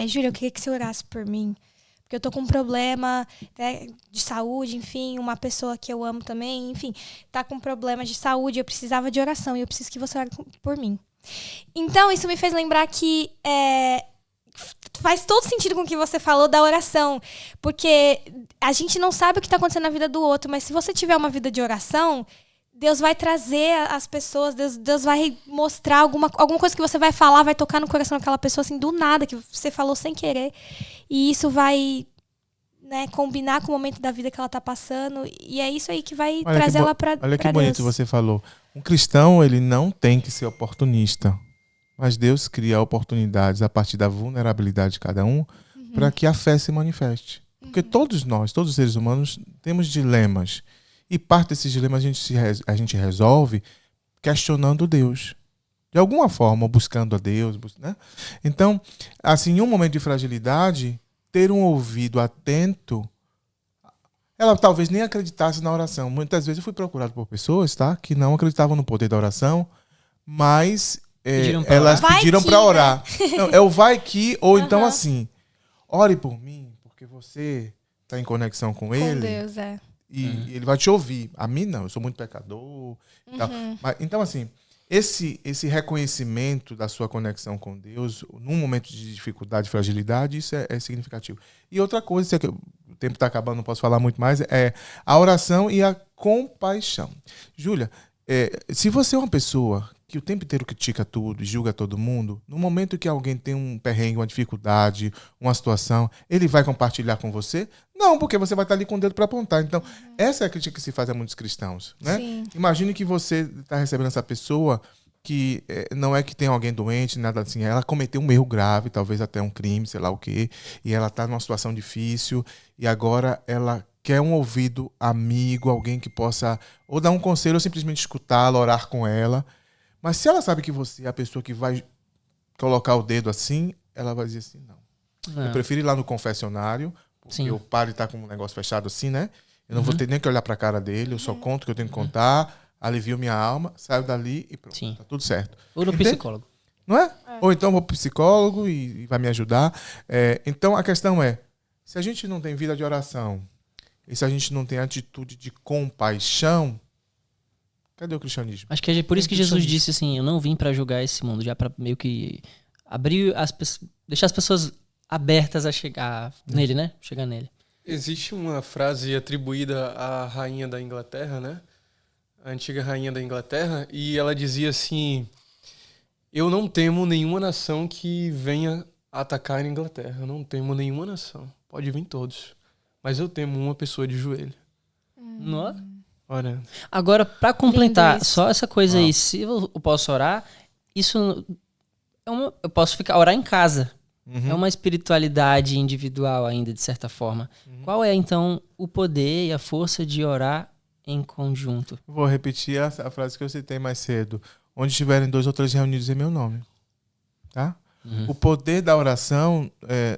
Júlia, eu queria que você orasse por mim. Porque eu tô com um problema, né, de saúde, enfim, uma pessoa que eu amo também, enfim, tá com problema de saúde, eu precisava de oração e eu preciso que você ore por mim. Então, isso me fez lembrar que faz todo sentido com o que você falou da oração, porque a gente não sabe o que está acontecendo na vida do outro, mas se você tiver uma vida de oração, Deus vai trazer as pessoas, Deus vai mostrar alguma coisa que você vai falar, vai tocar no coração daquela pessoa, assim, do nada, que você falou sem querer. E isso vai, né, combinar com o momento da vida que ela está passando. E é isso aí que vai trazer ela para Deus. Olha que bonito você falou. Um cristão, ele não tem que ser oportunista. Mas Deus cria oportunidades a partir da vulnerabilidade de cada um para que a fé se manifeste. Porque todos nós, todos os seres humanos, temos dilemas. E parte desses dilemas a gente resolve questionando Deus. De alguma forma, buscando a Deus. Né? Então, assim, em um momento de fragilidade, ter um ouvido atento, ela talvez nem acreditasse na oração. Muitas vezes eu fui procurado por pessoas, tá, que não acreditavam no poder da oração, mas elas pediram para orar. Não, é o vai que, ou então assim, ore por mim, porque você está em conexão com Ele. Deus, E Ele vai te ouvir. A mim não, eu sou muito pecador. E tal. Mas, então, assim, esse reconhecimento da sua conexão com Deus, num momento de dificuldade, fragilidade, isso é significativo. E outra coisa, que o tempo está acabando, não posso falar muito mais, é a oração e a compaixão. Júlia, se você é uma pessoa que o tempo inteiro critica tudo e julga todo mundo, no momento que alguém tem um perrengue, uma dificuldade, uma situação, ele vai compartilhar com você? Não, porque você vai estar ali com o dedo para apontar. Então, essa é a crítica que se faz a muitos cristãos. Né? Sim. Imagine que você está recebendo essa pessoa que não é que tem alguém doente, nada assim, ela cometeu um erro grave, talvez até um crime, sei lá o quê, e ela está numa situação difícil, e agora ela quer um ouvido amigo, alguém que possa ou dar um conselho ou simplesmente escutá-la, orar com ela. Mas se ela sabe que você é a pessoa que vai colocar o dedo assim, ela vai dizer assim, não. Não. Eu prefiro ir lá no confessionário, porque Sim. o padre está com um negócio fechado assim, né? Eu não vou ter nem que olhar para a cara dele, eu só conto o que eu tenho que contar, alivio minha alma, saio dali e pronto, Sim. tá tudo certo. Ou no Entende? psicólogo. Não é? Ou então eu vou pro psicólogo e vai me ajudar. Então a questão é, se a gente não tem vida de oração, e se a gente não tem atitude de compaixão, cadê o cristianismo? Acho que é por isso que Jesus disse assim, eu não vim pra julgar esse mundo, já pra meio que abrir as pessoas, deixar as pessoas abertas a chegar nele, né? Chegar nele. Existe uma frase atribuída à rainha da Inglaterra, né? A antiga rainha da Inglaterra, e ela dizia assim: eu não temo nenhuma nação que venha atacar a Inglaterra. Eu não temo nenhuma nação. Pode vir todos. Mas eu temo uma pessoa de joelho. Não? Ora, Agora, pra completar, Lindo isso. só essa coisa aí, se eu posso orar, isso eu posso orar em casa. É uma espiritualidade individual ainda, de certa forma. Qual é, então, o poder e a força de orar em conjunto? Vou repetir a frase que eu citei mais cedo. Onde estiverem 2 ou 3 reunidos em meu nome. Tá? O poder da oração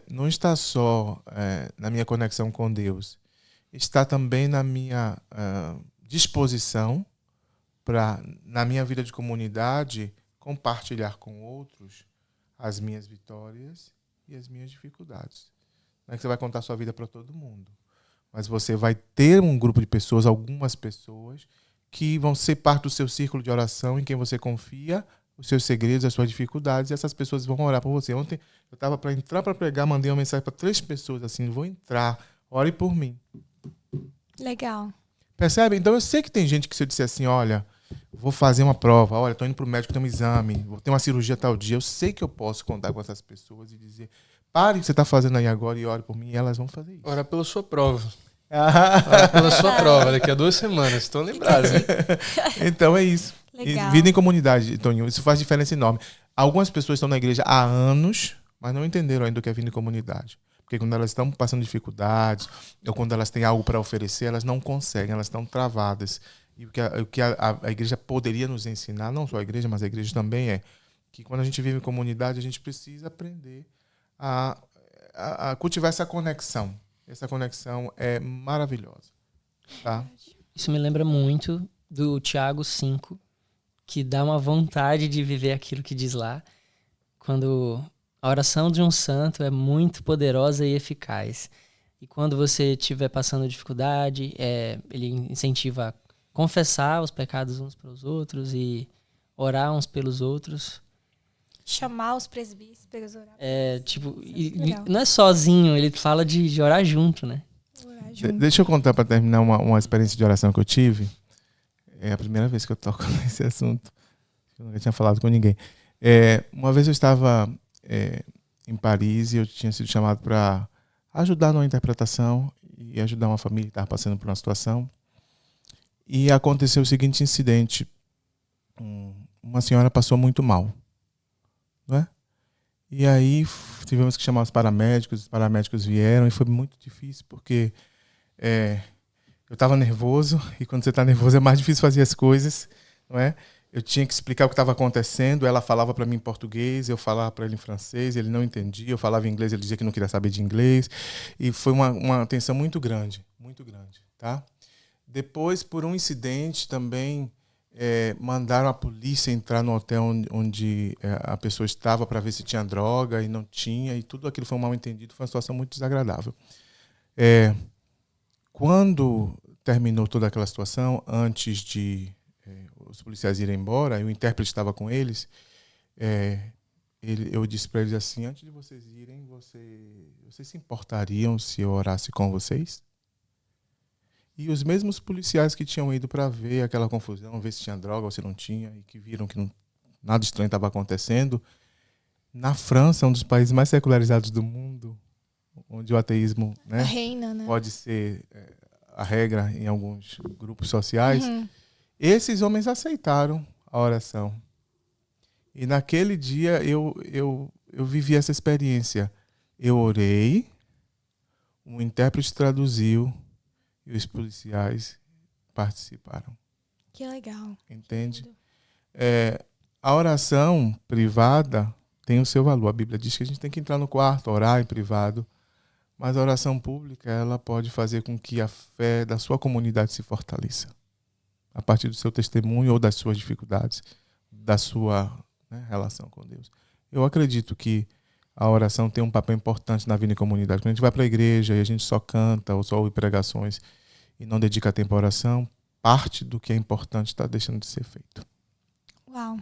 não está só na minha conexão com Deus. Está também na minha disposição para, na minha vida de comunidade, compartilhar com outros as minhas vitórias e as minhas dificuldades. Não é que você vai contar sua vida para todo mundo, mas você vai ter um grupo de pessoas, algumas pessoas, que vão ser parte do seu círculo de oração, em quem você confia os seus segredos, as suas dificuldades, e essas pessoas vão orar por você. Ontem eu estava para entrar para pregar, mandei uma mensagem para 3 pessoas assim, vou entrar, ore por mim. Legal. Percebe? Então eu sei que tem gente que se eu disser assim, olha, vou fazer uma prova, olha, estou indo para o médico, tem um exame, vou ter uma cirurgia tal dia, eu sei que eu posso contar com essas pessoas e dizer, pare o que você está fazendo aí agora e ore por mim, e elas vão fazer isso. ora pela sua prova. Ora pela sua prova, daqui a 2 semanas. Estão lembrados, hein? Então é isso. Legal. E vida em comunidade, Toninho, isso faz diferença enorme. Algumas pessoas estão na igreja há anos, mas não entenderam ainda o que é vida em comunidade. Porque quando elas estão passando dificuldades, ou quando elas têm algo para oferecer, elas não conseguem, elas estão travadas. E o que a igreja poderia nos ensinar, não só a igreja, mas a igreja também que quando a gente vive em comunidade, a gente precisa aprender a cultivar essa conexão. Essa conexão é maravilhosa. Tá? Isso me lembra muito do Tiago 5, que dá uma vontade de viver aquilo que diz lá, quando a oração de um santo é muito poderosa e eficaz. E quando você estiver passando dificuldade, ele incentiva a confessar os pecados uns para os outros e orar uns pelos outros. Chamar os presbíteros, orar. E não é sozinho, ele fala de orar junto, né? Orar junto. Deixa eu contar para terminar uma experiência de oração que eu tive. É a primeira vez que eu toco nesse assunto. Eu nunca tinha falado com ninguém. Uma vez eu estava em Paris e eu tinha sido chamado para ajudar numa interpretação e ajudar uma família que estava passando por uma situação. E aconteceu o seguinte incidente. Uma senhora passou muito mal. Não é? E aí tivemos que chamar os paramédicos vieram e foi muito difícil porque eu estava nervoso e quando você está nervoso é mais difícil fazer as coisas, não é? Eu tinha que explicar o que estava acontecendo, ela falava para mim em português, eu falava para ele em francês, ele não entendia, eu falava em inglês, ele dizia que não queria saber de inglês e foi uma tensão muito grande, tá? Depois, por um incidente também, mandaram a polícia entrar no hotel onde a pessoa estava para ver se tinha droga e não tinha, e tudo aquilo foi um mal entendido, foi uma situação muito desagradável. Quando terminou toda aquela situação, antes de os policiais irem embora, e o intérprete estava com eles, eu disse para eles assim, antes de vocês irem, vocês se importariam se eu orasse com vocês? E os mesmos policiais que tinham ido para ver aquela confusão, ver se tinha droga ou se não tinha, e que viram que nada estranho estava acontecendo, na França, um dos países mais secularizados do mundo, onde o ateísmo, né, reina, né? pode ser a regra em alguns grupos sociais, esses homens aceitaram a oração. E naquele dia eu vivi essa experiência. Eu orei, um intérprete traduziu, e os policiais participaram. Que legal. Entende? A oração privada, tem o seu valor. A Bíblia diz que a gente tem que entrar no quarto, orar em privado, mas a oração pública, ela pode fazer com que a fé da sua comunidade se fortaleça. A partir do seu testemunho ou das suas dificuldades, da sua, né, relação com Deus. Eu acredito que a oração tem um papel importante na vida em comunidade. Quando a gente vai para a igreja e a gente só canta ou só ouve pregações e não dedica tempo à oração, parte do que é importante está deixando de ser feito. Uau.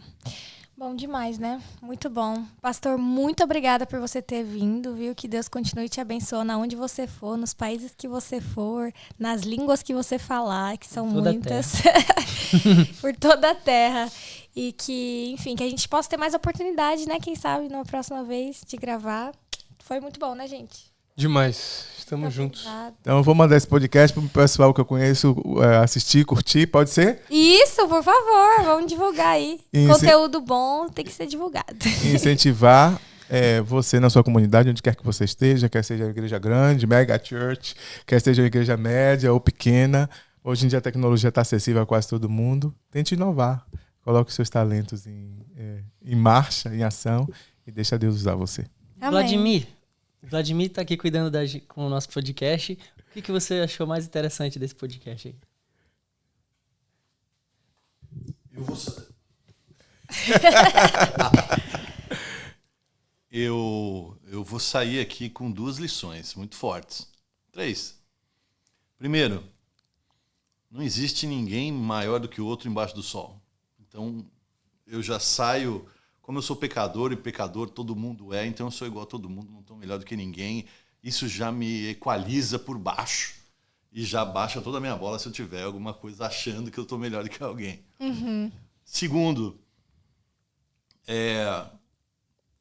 Bom demais, né? Muito bom. Pastor, muito obrigada por você ter vindo, viu? Que Deus continue te abençoando aonde você for, nos países que você for, nas línguas que você falar, que são muitas. Por toda a terra. E que, enfim, que a gente possa ter mais oportunidade, né? Quem sabe, numa próxima vez, de gravar. Foi muito bom, né, gente? Demais. Estamos juntos. Então eu vou mandar esse podcast para o pessoal que eu conheço assistir, curtir, pode ser? Isso, por favor, vamos divulgar aí. Conteúdo bom tem que ser divulgado. Incentivar você na sua comunidade, onde quer que você esteja, quer seja uma igreja grande, mega church, quer seja uma igreja média ou pequena. Hoje em dia a tecnologia está acessível a quase todo mundo. Tente inovar. Coloque seus talentos em marcha, em ação e deixa Deus usar você. Amém. Vladimir está aqui cuidando com o nosso podcast. O que você achou mais interessante desse podcast aí? Eu vou sair aqui com 2 lições muito fortes. 3. Primeiro, não existe ninguém maior do que o outro embaixo do sol. Então, eu já saio... Como eu sou pecador e pecador todo mundo então eu sou igual a todo mundo, não estou melhor do que ninguém. Isso já me equaliza por baixo e já baixa toda a minha bola se eu tiver alguma coisa achando que eu estou melhor do que alguém. Uhum. Segundo,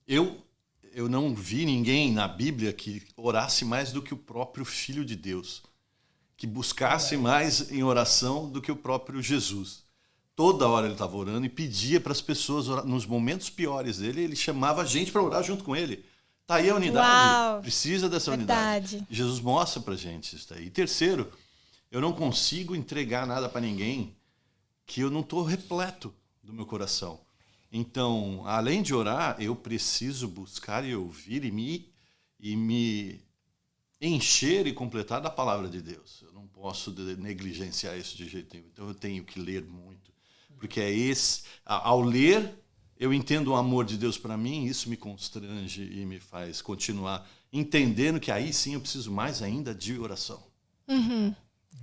eu não vi ninguém na Bíblia que orasse mais do que o próprio Filho de Deus, que buscasse mais em oração do que o próprio Jesus. Toda hora ele estava orando e pedia para as pessoas orar. Nos momentos piores dele, ele chamava a gente para orar junto com ele. Está aí a unidade. Uau, precisa dessa unidade. E Jesus mostra para a gente isso daí. E terceiro, eu não consigo entregar nada para ninguém que eu não estou repleto do meu coração. Então, além de orar, eu preciso buscar e ouvir e me encher e completar da palavra de Deus. Eu não posso negligenciar isso de jeito nenhum. Então, eu tenho que ler muito. Porque ao ler, eu entendo o amor de Deus para mim, isso me constrange e me faz continuar entendendo que aí sim eu preciso mais ainda de oração. Uhum.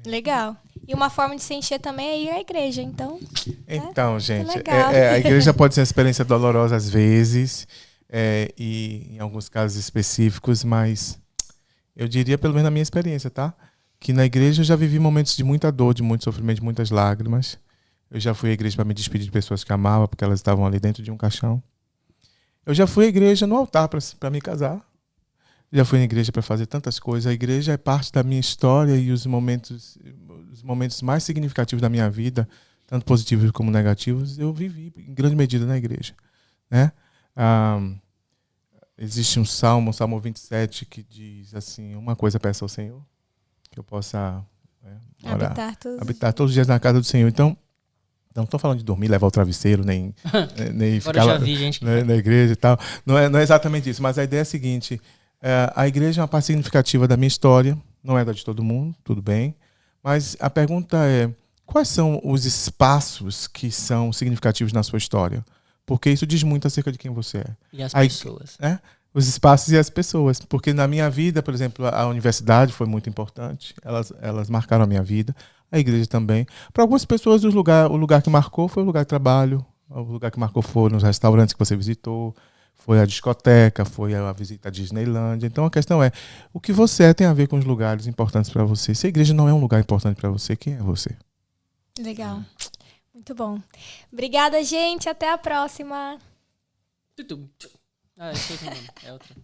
Legal. E uma forma de se encher também é ir à igreja, então... Então, gente, a igreja pode ser uma experiência dolorosa às vezes, e em alguns casos específicos, mas eu diria, pelo menos na minha experiência, tá? Que na igreja eu já vivi momentos de muita dor, de muito sofrimento, de muitas lágrimas. Eu já fui à igreja para me despedir de pessoas que amava, porque elas estavam ali dentro de um caixão. Eu já fui à igreja no altar para me casar. Já fui à igreja para fazer tantas coisas. A igreja é parte da minha história e os momentos mais significativos da minha vida, tanto positivos como negativos, eu vivi em grande medida na igreja, né? Existe um Salmo 27, que diz assim: uma coisa peço ao Senhor, que eu possa habitar todos os dias na casa do Senhor. Então, não estou falando de dormir, levar o travesseiro, nem ficar lá na igreja e tal. Não é exatamente isso, mas a ideia é a seguinte: a igreja é uma parte significativa da minha história, não é da de todo mundo, tudo bem, mas a pergunta é: quais são os espaços que são significativos na sua história? Porque isso diz muito acerca de quem você é. E as pessoas. Os espaços e as pessoas. Porque na minha vida, por exemplo, a universidade foi muito importante, elas marcaram a minha vida. A igreja também. Para algumas pessoas, o lugar que marcou foi o lugar de trabalho. O lugar que marcou foram os restaurantes que você visitou, foi a discoteca, foi a visita à Disneylândia. Então a questão é: o que você tem a ver com os lugares importantes para você? Se a igreja não é um lugar importante para você, quem é você? Legal. Muito bom. Obrigada, gente. Até a próxima. Ah, eu sei que não. É outra.